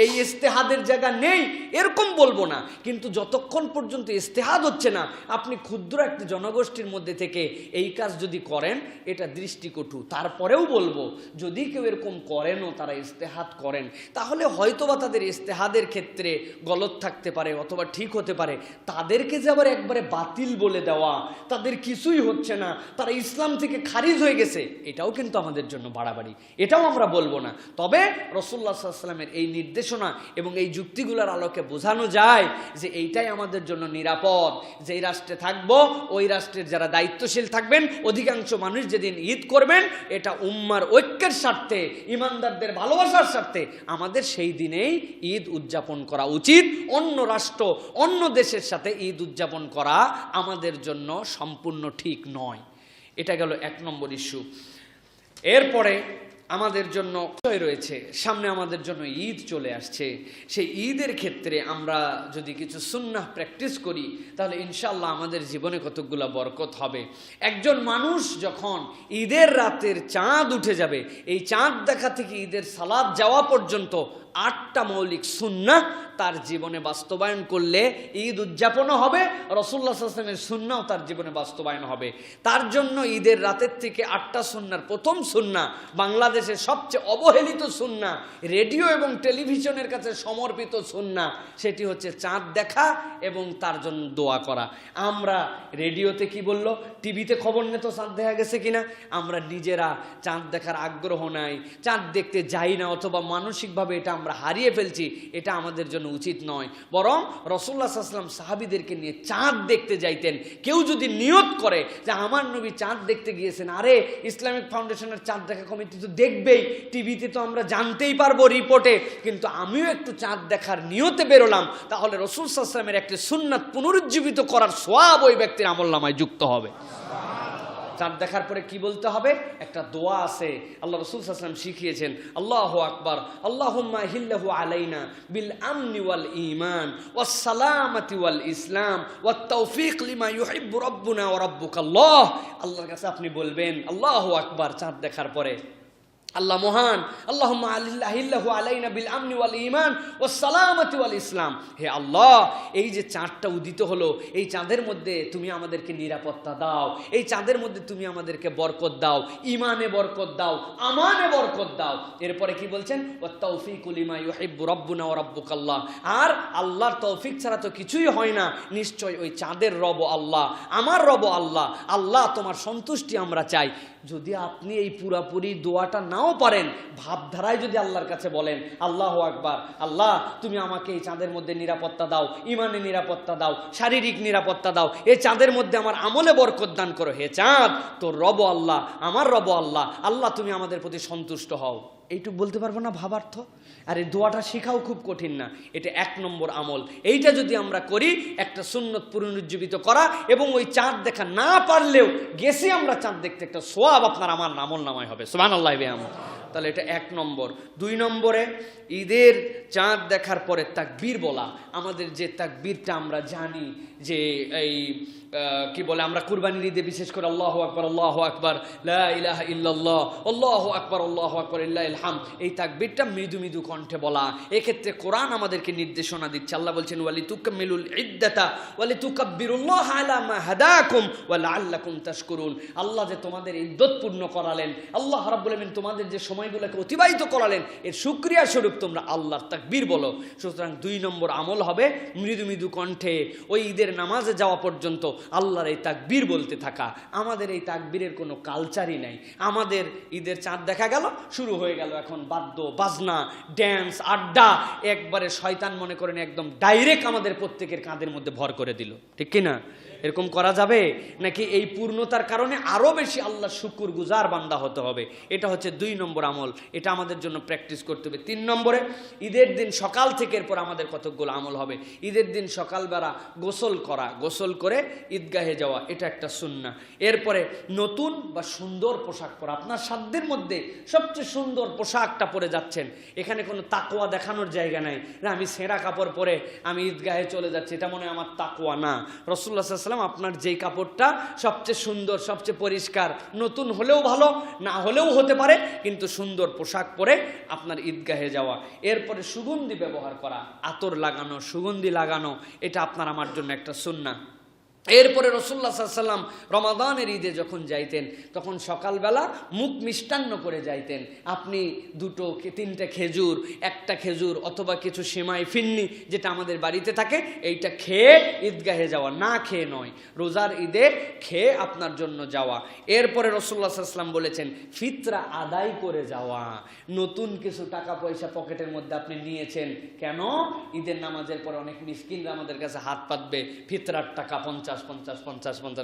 এই ইস্তেহাদের জায়গা নেই এরকম বলবো না, কিন্তু যতক্ষণ পর্যন্ত ইস্তেহাদ হচ্ছে না, আপনি ক্ষুদ্র একটা জনগোষ্ঠীর মধ্যে থেকে এই কাজ যদি করেন, এটা দৃষ্টিকটু। তারপরেও বলবো, যদি কেউ এরকম করেন, তারা ইস্তেহাদ করেন, তাহলে হয়তোবা তাদের ইস্তেহাদের ক্ষেত্রে গলত থাকতে পারে অথবা ঠিক হতে পারে। তাদেরকে যে আবার একবারে বাতিল বলে দেওয়া, তাদের কিছুই হচ্ছে না, তারা ইসলাম থেকে খারিজ হয়ে গেছে, এটাও কিন্তু আমাদের জন্য বাড়াবাড়ি, এটাও আমরা বলবো না। তবে রাসূলুল্লাহ সাল্লাল্লাহু আলাইহি ওয়াসাল্লামের এই নির্দেশনা এবং এই যুক্তিগুলোর আলোকে বোঝানো যায় যে এইটাই আমাদের জন্য নিরাপদ। যেই রাষ্ট্রে থাকবো, ওই রাষ্ট্রের যারা দায়িত্বশীল থাকবেন, অধিকাংশ মানুষ যেদিন ঈদ করবেন, এটা উম্মার ঐক্যের স্বার্থে, ইমানদার ভালোবাসার স্বার্থে আমাদের সেই দিনেই ঈদ উদযাপন করা উচিত। অন্য রাষ্ট্র, অন্য দেশের সাথে ঈদ উদযাপন করা আমাদের জন্য সম্পূর্ণ ঠিক নয়। এটা গেল 1 নম্বর ইস্যু। এরপরে আমাদের জন্য রয়েছে, সামনে আমাদের জন্য ঈদ চলে আসছে। সেই ঈদের ক্ষেত্রে আমরা যদি কিছু সুন্নাহ প্র্যাকটিস করি, তাহলে ইনশাআল্লাহ আমাদের জীবনে কতকগুলো বরকত হবে। একজন মানুষ যখন ঈদের রাতের চাঁদ উঠে যাবে, এই চাঁদ দেখা থেকে ঈদের সালাত যাওয়া পর্যন্ত 8টা মৌলিক সুন্নাহ তার জীবনে বাস্তবায়ন করলে ঈদ উদযাপনও হবে, রাসূলুল্লাহ সাল্লাল্লাহু আলাইহি ওয়াসাল্লামের সুন্নাহও তার জীবনে বাস্তবায়ন হবে। তার জন্য ঈদের রাতের থেকে 8টা সুন্নাহর প্রথম সুন্নাহ, বাংলাদেশের সবচেয়ে অবহেলিত সুন্নাহ, রেডিও এবং টেলিভিশনের কাছে সমর্পিত সুন্নাহ, সেটি হচ্ছে চাঁদ দেখা এবং তার জন্য দোয়া করা। আমরা রেডিওতে কি বললো, টিভিতে খবর নিয়ে তো চাঁদ দেখা গেছে কিনা, আমরা নিজেরা চাঁদ দেখার আগ্রহ নাই, চাঁদ দেখতে যাই না, অথবা মানসিকভাবে এটা আমরা হারিয়ে ফেলছি। এটা আমাদের জন্য উচিত নয়। বরং রাসূলুল্লাহ সাল্লাল্লাহু আলাইহি ওয়াসাল্লাম সাহাবীদেরকে নিয়ে চাঁদ দেখতে যাইতেন। কেউ যদি নিয়ত করে যে আমার নবী চাঁদ দেখতে গিয়েছেন, আরে ইসলামিক ফাউন্ডেশনের চাঁদ দেখা কমিটি তো দেখবেই, টিভিতে তো আমরা জানতেই পারবো রিপোর্টে, কিন্তু আমিও একটু চাঁদ দেখার নিয়তে বেরোলাম, তাহলে রাসূল সাল্লাল্লাহু আলাইহি ওয়াসাল্লামের একটি সুন্নাত পুনরুজ্জীবিত করার সওয়াব ওই ব্যক্তির আমলনামায় যুক্ত হবে। চাঁদ দেখার পরে কি বলতে হবে? একটা দোয়া আছে, আল্লাহ রাসূল সাল্লাল্লাহু আলাইহি ওয়াসাল্লাম শিখিয়েছেন, আল্লাহু আকবার, আল্লাহুম্মা হিল্লাহু আলাইনা বিল আমনি ওয়াল ঈমান ওয়াস সালামাতি ওয়াল ইসলাম ওয়াত তাওফীক লিমা ইউহিব্বু রাব্বুনা ওয়া রাব্বুকাল্লাহ। আল্লাহর কাছে আপনি বলবেন আল্লাহু আকবার চাঁদ দেখার পরে, আল্লাহ মহান, আল্লাহুম্মা আহিল্লাহু আলাইনা বিল আমনি ওয়াল ঈমান ওয়াস সালামাতি ওয়াল ইসলাম। হে আল্লাহ, এই যে চাঁদটা উদিত হলো, এই চাঁদের মধ্যে তুমি আমাদেরকে নিরাপত্তা দাও, এই চাঁদের মধ্যে তুমি আমাদেরকে বরকত দাও, ঈমানে বরকত দাও, আমানে বরকত দাও। এরপরে কি বলছেন? ওয়াত তাওফীকু লিমা ইউহিব্বু রাব্বুনা ওয়া রাব্বুকাল্লাহ। আর আল্লাহর তৌফিক ছাড়া তো কিছুই হয় না, নিশ্চয় ওই চাঁদের রব আল্লাহ, আমার রব আল্লাহ। আল্লাহ তোমার সন্তুষ্টি আমরা চাই। যদি আপনি এই পুরাপুরি দোয়াটা নাও পারেন, ভাবধারায় যদি আল্লাহর কাছে বলেন আল্লাহু আকবার, আল্লাহ তুমি আমাকে এই চাঁদের মধ্যে নিরাপত্তা দাও, ঈমানে নিরাপত্তা দাও, শারীরিক নিরাপত্তা দাও, এই চাঁদের মধ্যে আমার আমলে বরকত দান করো। হে চাঁদ, তোর রব আল্লাহ, আমার রব আল্লাহ, আল্লাহ তুমি আমাদের প্রতি সন্তুষ্ট হও। এইটুকু বলতে পারবো না ভাবার্থ? আর এই দোয়াটা শেখাও খুব কঠিন না, এটা 1 নম্বর আমল। এইটা যদি আমরা করি, একটা সুন্নত পুনরুজ্জীবিত করা, এবং ওই চাঁদ দেখা না পারলেও গেছি আমরা চাঁদ দেখতে, একটা সোয়াব আপনার আমার আমল নামায় হবে। সুবহানাল্লাহ। তাহলে এটা 1 নম্বর। 2 নম্বরে ঈদের চাঁদ দেখার পরে তাকবীর বলা। আমাদের যে তাকবীরটা আমরা জানি যে এই কি বলে, আমরা কুরবানির ঈদে বিশেষ করে আল্লাহু আকবার লা ইলাহা ইল্লাল্লাহ আল্লাহু আকবার লিল্লাহিল হামদ, এই তাকবীরটা মৃদু মৃদু কণ্ঠে বলা। এক্ষেত্রে কোরআন আমাদেরকে নির্দেশনা দিচ্ছে। আল্লাহ বলছেন ওয়ালিতুকাম্মিলুল ইদ্দাতা ওয়ালিতুকাব্বিরুল্লাহ আলা মা হাদাকুম ওয়া লাআল্লাকুম তাশকুরুন। আল্লাহ যে তোমাদের ইদ্দত পূর্ণ করালেন, আল্লাহ রাব্বুল আলামিন তোমাদের যে সময়গুলোকে অতিবাহিত করালেন, এর শুকরিয়া স্বরূপ তোমরা আল্লাহর তাকবীর বলো। সুতরাং 2 নম্বর আমল হবে মৃদু মৃদু কণ্ঠে ওই ঈদের নামাজে যাওয়া পর্যন্ত আল্লাহর এই তাকবীর বলতে থাকা। আমাদের এই তাকবীরের কোনো কালচারই নাই। আমাদের ঈদের চাঁদ দেখা গেল, শুরু হয়ে গেল এখন বাদ্য বাজনা, ড্যান্স, আড্ডা, একবারে শয়তান মনে করেন একদম ডাইরেক্ট আমাদের প্রত্যেকের কাঁধের মধ্যে ভর করে দিল। ঠিক কি না? এরকম করা যাবে নাকি? এই পূর্ণতার কারণে আরো বেশি আল্লাহ শুকুর গুজার বান্দা হতে হবে। এটা হচ্ছে 2 নম্বর আমল, এটা আমাদের জন্য প্র্যাকটিস করতে হবে। 3 নম্বরে ঈদের দিন সকাল থেকে এরপর আমাদের কতগুলো আমল হবে। ঈদের দিন সকালবেলা গোসল করা, গোসল করে ঈদগাহে যাওয়া, এটা একটা সুন্নাহ। এরপরে নতুন বা সুন্দর পোশাক পরা, আপনার সাধ্যের মধ্যে সবচেয়ে সুন্দর পোশাকটা পরে যাচ্ছেন। এখানে কোনো তাকওয়া দেখানোর জায়গা নাই না আমি ছেঁড়া কাপড় পরে আমি ঈদগাহে চলে যাচ্ছি, এটা মনে হয় আমার তাকওয়া না। রাসূলুল্লাহ সাল্লাল্লাহু আলাইহি ওয়াসাল্লাম আপনার যেই কাপড়টা সবচেয়ে সুন্দর, সবচেয়ে পরিষ্কার, নতুন হলেও ভালো, না হলেও হতে পারে, কিন্তু সুন্দর পোশাক পরে আপনার ঈদগাহে যাওয়া। এরপরে সুগন্ধি ব্যবহার করা, আতর লাগানো, সুগন্ধি লাগানো, এটা আপনার আমার জন্য একটা সুন্নাহ। এরপরে রাসূলুল্লাহ সাল্লাল্লাহু আলাইহি ওয়াসাল্লাম রমাদানের ঈদে যখন যাইতেন তখন সকালবেলা মুখ মিষ্টান্ন করে যাইতেন। আপনি 2 কি 3টে খেজুর, 1টা খেজুর অথবা কিছু সেমাই ফিন্নি যেটা আমাদের বাড়িতে থাকে, এইটা খেয়ে ঈদগাহে যাওয়া, না খেয়ে নয়। রোজার ঈদে খেয়ে আপনার জন্য যাওয়া। এরপরে রাসূলুল্লাহ সাল্লাল্লাহু আলাইহি ওয়াসাল্লাম বলেছেন ফিতরা আদায় করে যাওয়া। নতুন কিছু টাকা পয়সা পকেটের মধ্যে আপনি নিয়েছেন, কেন? ঈদের নামাজের পরে অনেক মিসকিনরা আমাদের কাছে হাত পাতবে, ফিতরার টাকা 50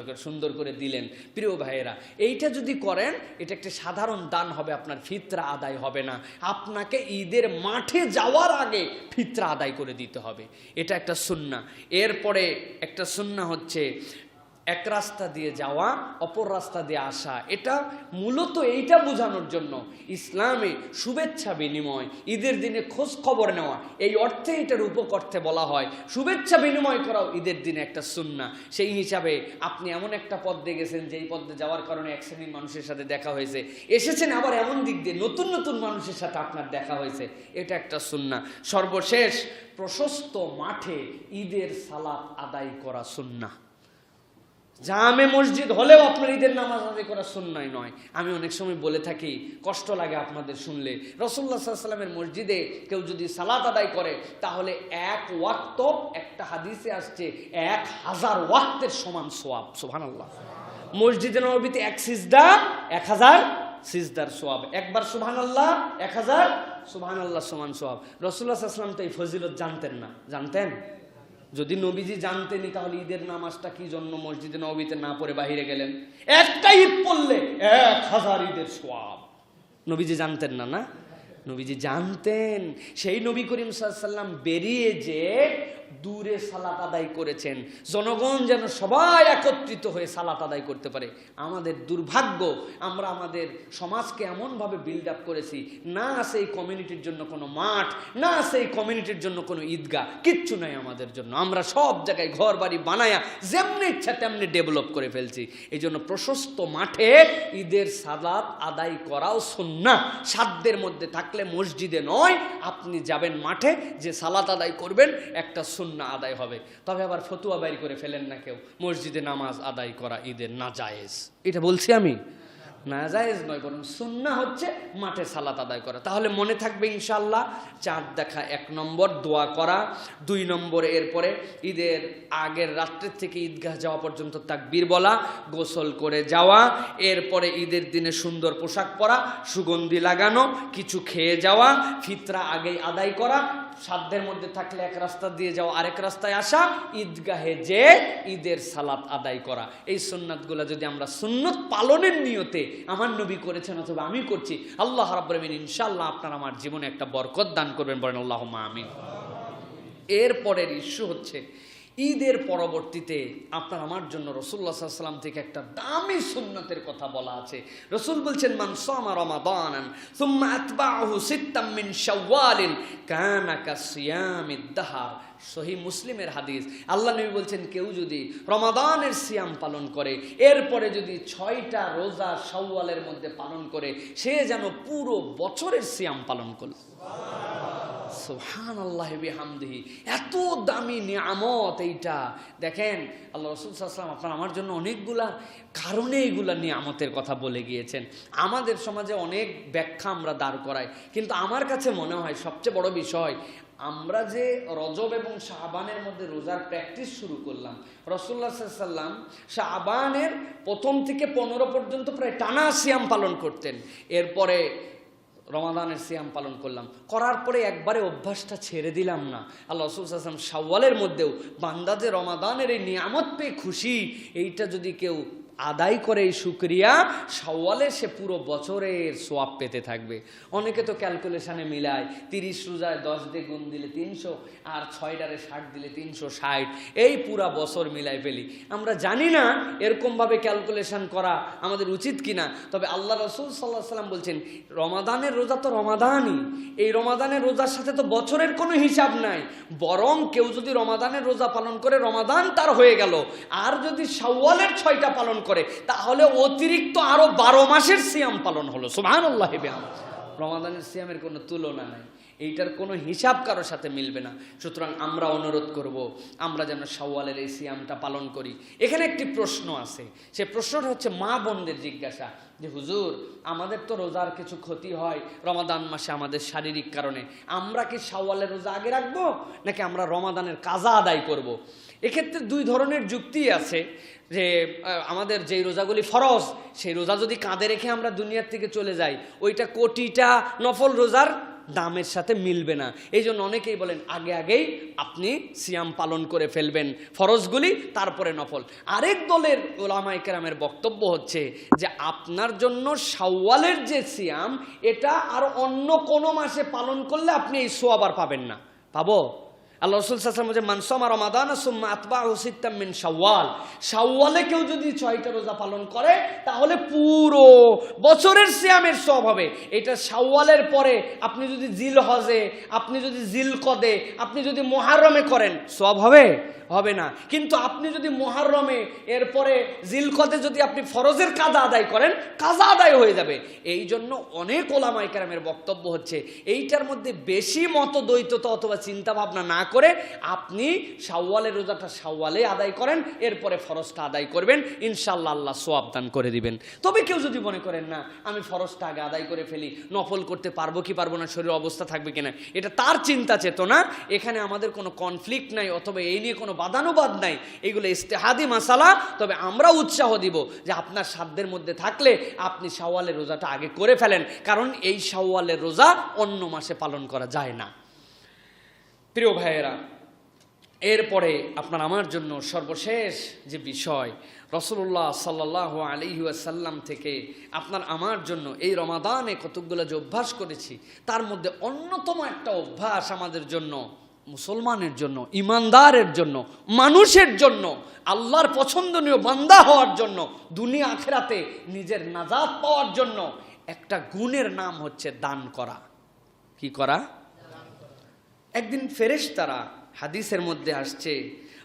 করে সুন্দর করে দিলেন। প্রিয় ভাইয়েরা, এইটা যদি করেন এটা একটা সাধারণ দান হবে, আপনার ফিতরা আদায় হবে না। আপনাকে ঈদের মাঠে যাওয়ার আগে ফিতরা আদায় করে দিতে হবে, এটা একটা সুন্নাহ। এরপরে একটা সুন্নাহ হচ্ছে এক রাস্তা দিয়ে যাওয়া, অপর রাস্তা দিয়ে আসা। এটা মূলত এইটা বোঝানোর জন্য ইসলামে শুভেচ্ছা বিনিময়, ঈদের দিনে খোঁজ খবর নেওয়া, এই অর্থে এটার উপকর্থে বলা হয়। শুভেচ্ছা বিনিময় করাও ঈদের দিনে একটা সুন্নাহ। সেই হিসাবে আপনি এমন একটা পথ দিয়ে গেছেন যেই পথ দিয়ে যাওয়ার কারণে এক শ্রেণীর মানুষের সাথে দেখা হয়েছে, এসেছেন আবার এমন দিক দিয়ে নতুন নতুন মানুষের সাথে আপনার দেখা হয়েছে, এটা একটা সুন্নাহ। সর্বশেষ প্রশস্ত মাঠে ঈদের সালাত আদায় করা সুন্নাহ। জামে মসজিদ হলেও আপনার ঈদের নামাজ আদায় করা সুন্নাহ নয়। আমি অনেক সময় বলে থাকি, কষ্ট লাগে আপনাদের শুনলে, রাসূলুল্লাহ সাল্লাল্লাহু আলাইহি ওয়াসাল্লামের মসজিদে কেউ যদি সালাত আদায় করে তাহলে 1 ওয়াক্ত, একটা হাদিসে আসছে 1000 ওয়াক্তের সমান সওয়াব। সুবহানাল্লাহ। মসজিদে নববীতে 1 সিজদা 1000 সিজদার সওয়াব। একবার সুবহানাল্লাহ 1000 সুবহানাল্লাহ সমান সওয়াব। রাসূলুল্লাহ সাল্লাল্লাহু আলাইহি ওয়াসাল্লাম তো এই ফজিলত জানতেন না, জানতেন? যদি নবীজি জানতেনি তাহলে ঈদের নামাজটা কি জন্য মসজিদে নববীতে না পড়ে বাহিরে গেলেন? একটা ঈদ পড়লে 1000 ঈদের সওয়াব। নবীজি জানতেন না? না, নবীজি জানতেন। সেই নবী করিম সাল্লাল্লাহু আলাইহি ওয়াসাল্লাম বেরিয়ে যে দূরে সালাত আদায় করেছেন, জনগণ যেন সবাই একত্রিত হয়ে সালাত আদায় করতে পারে। আমাদের দুর্ভাগ্য, আমরা আমাদের সমাজকে এমনভাবে বিল্ড আপ করেছি, না আছে এই কমিউনিটির জন্য কোনো মাঠ, না আছে এই কমিউনিটির জন্য কোনো ঈদগাহ, কিচ্ছু নাই আমাদের জন্য। আমরা সব জায়গায় ঘর বাড়ি বানায়া যেমনি ইচ্ছা তেমনি ডেভেলপ করে ফেলছি। এই জন্য প্রশস্ত মাঠে ঈদের সালাত আদায় করাও সুন্নাহ। সাধ্যের মধ্যে থাকলে মসজিদে নয়, আপনি যাবেন মাঠে, যে সালাত আদায় করবেন একটা সুন্নাহ আদায় হবে। তবে আবার ফতুয়া বাইর করে ফেলেন না কেউ, মসজিদে নামাজ আদায় করা ঈদের নাজায়েজ। এটা বলছি আমি, নাজায়েজ নয়, বরং সুন্নাহ হচ্ছে মাঠে সালাত আদায় করা। তাহলে মনে থাকবে ইনশাআল্লাহ, চাঁদ দেখা 1 নম্বর, দোয়া করা 2 নম্বরে, এরপরে ঈদের আগের রাত্রের থেকে ঈদগাহ যাওয়া পর্যন্ত তাকবীর বলা, গোসল করে যাওয়া, এরপরে ঈদের দিনে সুন্দর পোশাক পরা, সুগন্ধি লাগানো, কিছু খেয়ে যাওয়া, ফিতরা আগেই আদায় করা, সাধ্যের মধ্যে থাকলে এক রাস্তা দিয়ে যাওয়া, আরেক রাস্তায় আসা, ঈদগাহে যে ঈদের সালাত আদায় করা। এই সুন্নাতগুলো যদি আমরা সুন্নত পালনের নিয়তে, আমার নবী করেছেন অথবা আমি করছি, আল্লাহ রাব্বুল আলামিন ইনশাআল্লাহ আপনার আমার জীবনে একটা বরকত দান করবেন, বলেন আল্লাহুম্মা আমিন। এরপরের ইস্যু হচ্ছে ঈদের পরবর্তীতে আপনার আমার জন্য রাসূলুল্লাহ সাল্লাল্লাহু আলাইহি ওয়াসাল্লাম থেকে একটা দামি সুন্নতের কথা বলা আছে। রাসূল বলছেন, মান সামা রমাদানান সুম্মা আতবাআহু সিত্তাম মিন শাওয়ালিন কানা কাসিয়ামিদ দাহর। সহিহ মুসলিমের হাদিস। আল্লাহ নবী বলছেন, কেউ যদি রমাদানের সিয়াম পালন করে, এরপরে যদি 6টা রোজা শাওয়ালের মধ্যে পালন করে, সে যেন পুরো বছরের সিয়াম পালন করল। সুবহানাল্লাহি বিহামদিহি। এত দামি নিয়ামত এইটা। দেখেন আল্লাহ রাসূল সাল্লাল্লাহু আলাইহি ওয়াসাল্লাম আপনার আমার জন্য অনেকগুলা কারণে এইগুলা নিয়ামতের কথা বলে গিয়েছেন। আমাদের সমাজে অনেক ব্যাখ্যা আমরা দাঁড় করাই, কিন্তু আমার কাছে মনে হয় সবচেয়ে বড় বিষয়, আমরা যে রজব এবং শাবানের মধ্যে রোজার প্র্যাকটিস শুরু করলাম, রাসূলুল্লাহ সাল্লাল্লাহু আলাইহি ওয়াসাল্লাম শাবানের 1 থেকে 15 পর্যন্ত প্রায় টানা সিয়াম পালন করতেন। এরপরে রমাদানের সিয়াম পালন করলাম, করার পরে একবারে অভ্যাসটা ছেড়ে দিলাম না। আল্লাহ রাসূল সাল্লাল্লাহু আলাইহি ওয়াসাল্লাম শাওয়ালের মধ্যেও বান্দা যে রমাদানের এই নিয়ামত পেয়ে খুশি, এইটা যদি কেউ আদায় করে এই শুকরিয়া, শাওয়ালে সে পুরো বছরের সোয়াব পেতে থাকবে। অনেকে তো ক্যালকুলেশনে মিলায় 30 রোজায় 10 দিয়ে গুণ দিলে 300, আর 6টারে 60 দিলে 360, এই পুরা বছর মিলাই ফেলি। আমরা জানি না এরকমভাবে ক্যালকুলেশন করা আমাদের উচিত কিনা। তবে আল্লাহ রাসূল সাল্লাল্লাহু আলাইহি ওয়াসাল্লাম বলছেন, রমাদানের রোজা তো রমাদানই, এই রমাদানের রোজার সাথে তো বছরের কোনো হিসাব নাই। বরং কেউ যদি রমাদানের রোজা পালন করে, রমাদান তার হয়ে গেল। আর যদি শাওয়ালের 6টা পালন করে, তাহলে অতিরিক্ত আরো 12 মাসের সিয়াম পালন হলো। সুবহানাল্লাহি বিহামদিহি। রমাদানের সিয়ামের কোনো তুলনা নাই, এইটার কোনো হিসাব কারোর সাথে মিলবে না। সুতরাং আমরা অনুরোধ করব, আমরা যেন শাওয়ালের এই সিয়ামটা পালন করি। এখানে একটি প্রশ্ন আছে, সে প্রশ্নটা হচ্ছে মা বোনদের জিজ্ঞাসা, যে হুজুর, আমাদের তো রোজার কিছু ক্ষতি হয় রমাদান মাসে আমাদের শারীরিক কারণে, আমরা কি শাওয়ালের রোজা আগে রাখবো, নাকি আমরা রমাদানের কাজা আদায় করব? এক্ষেত্রে 2 ধরনের যুক্তি আছে। যে আমাদের যেই রোজাগুলি ফরজ, সেই রোজা যদি কাঁধে রেখে আমরা দুনিয়ার থেকে চলে যাই, ওইটা কোটিটা নফল রোজার দামের সাথে মিলবে না। এই জন্য অনেকেই বলেন আগেই আপনি সিয়াম পালন করে ফেলবেন ফরজগুলি, তারপরে নফল। আরেক দলের উলামায়ে কেরামের বক্তব্য হচ্ছে যে আপনার জন্য শাওয়ালের যে সিয়াম, এটা আর অন্য কোনো মাসে পালন করলে আপনি এই সোয়াব আর পাবেন না। পাবো? আল্লাহ রাসূল সাল্লাল্লাহু আলাইহি ওয়াসাল্লাম বলেন, মান সামা রমাদানা সুম্মা আতবাহু সিত্তাম মিন শাওয়াল। শাওয়ালে কেউ যদি 6টা রোজা পালন করে, তাহলে পুরো বছরের সিয়ামের সওয়াব হবে। এটা শাওয়ালের পরে আপনি যদি জিলহজে, আপনি যদি জিলকদে, আপনি যদি মুহররমে করেন, সওয়াব হবে? হবে না। কিন্তু আপনি যদি মুহররমে, এরপরে জিলকদে যদি আপনি ফরজের কাজা আদায় করেন, কাজা আদায় হয়ে যাবে। এই জন্য অনেক ওলামায়ে কেরামের বক্তব্য হচ্ছে, এইটার মধ্যে বেশি মতদ্বৈততা অথবা চিন্তা ভাবনা না করে আপনি শাওয়ালের রোজাটা শাওয়ালে আদায় করেন, এরপরে ফরজটা আদায় করবেন, ইনশাআল্লাহ আল্লাহ সওয়াব দান করে দিবেন। তবে কেউ যদি মনে করেন না, আমি ফরজটা আগে আদায় করে ফেলি, নফল করতে পারবো কি পারবো না, শরীর অবস্থা থাকবে কিনা, এটা তার চিন্তা চেতনা। এখানে আমাদের কোনো কনফ্লিক্ট নাই, অথবা এই নিয়ে কোনো বাদানুবাদ নাই, এগুলো ইজতিহাদি মাসালা। তবে আমরা উৎসাহ দিব যে আপনার সাধ্যের মধ্যে থাকলে আপনি শাওয়ালের রোজাটা আগে করে ফেলেন, কারণ এই শাওয়ালের রোজা অন্য মাসে পালন করা যায় না। প্রিয় ভাইয়েরা, এরপরে আপনার আমার জন্য সর্বশেষ যে বিষয়, রাসূলুল্লাহ সাল্লাল্লাহু আলাইহি ওয়াসাল্লাম থেকে আপনার আমার জন্য এই রমাদানে কতকগুলো যে অভ্যাস করেছি, তার মধ্যে অন্যতম একটা অভ্যাস আমাদের জন্য, মুসলমানের জন্য, ইমানদারের জন্য, মানুষের জন্য, আল্লাহর পছন্দনীয় বান্দা হওয়ার জন্য, দুনিয়া আখিরাতে নিজের নাজাত পাওয়ার জন্য একটা গুণের নাম হচ্ছে দান করা। কি করা? একদিন ফেরেশতারা, হাদিসের মধ্যে আসছে,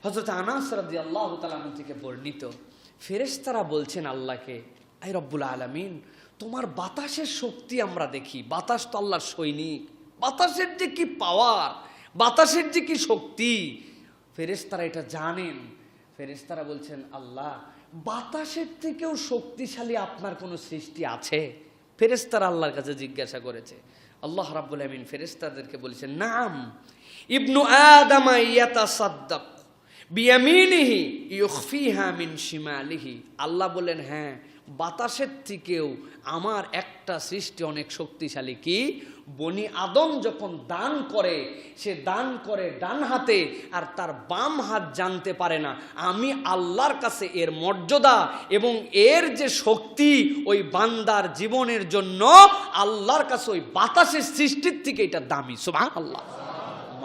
হযরত আনাস রাদিয়াল্লাহু তাআলা থেকে বর্ণিত, ফেরেশতারা বলছেন আল্লাহকে, আয় রব্বুল আলামিন, তোমার বাতাসের শক্তি আমরা দেখি, বাতাস তো আল্লাহর সৈনিক, বাতাসের যে কি পাওয়ার, বাতাসের যে কি শক্তি, ফেরেশতারা এটা জানেন। ফেরেশতারা বলছেন, আল্লাহ, বাতাসের থেকেও শক্তিশালী আপনার কোনো সৃষ্টি আছে? ফেরেশতারা আল্লাহর কাছে জিজ্ঞাসা করেছে। আল্লাহ রাব্বুল আমিন ফেরেশতাদেরকে বলেছেন, নাম, ইবনু আদম ইয়াতাসাদ্দাক বিয়ামিনিহি ইউখফিহা মিন শিমালিহি। আল্লাহ বলেন, হ্যাঁ, বাতাসের থেকেও আমার একটা সৃষ্টি অনেক শক্তিশালী। কি? বনি আদম যখন দান করে, সে দান করে ডান হাতে, আর তার বাম হাত জানতে পারে না। আমি আল্লাহর কাছে এর মর্যাদা এবং এর যে শক্তি ওই বান্দার জীবনের জন্য, আল্লাহর কাছে ওই বাতাসের সৃষ্টির থেকে এটা দামি। সুবহানাল্লাহ।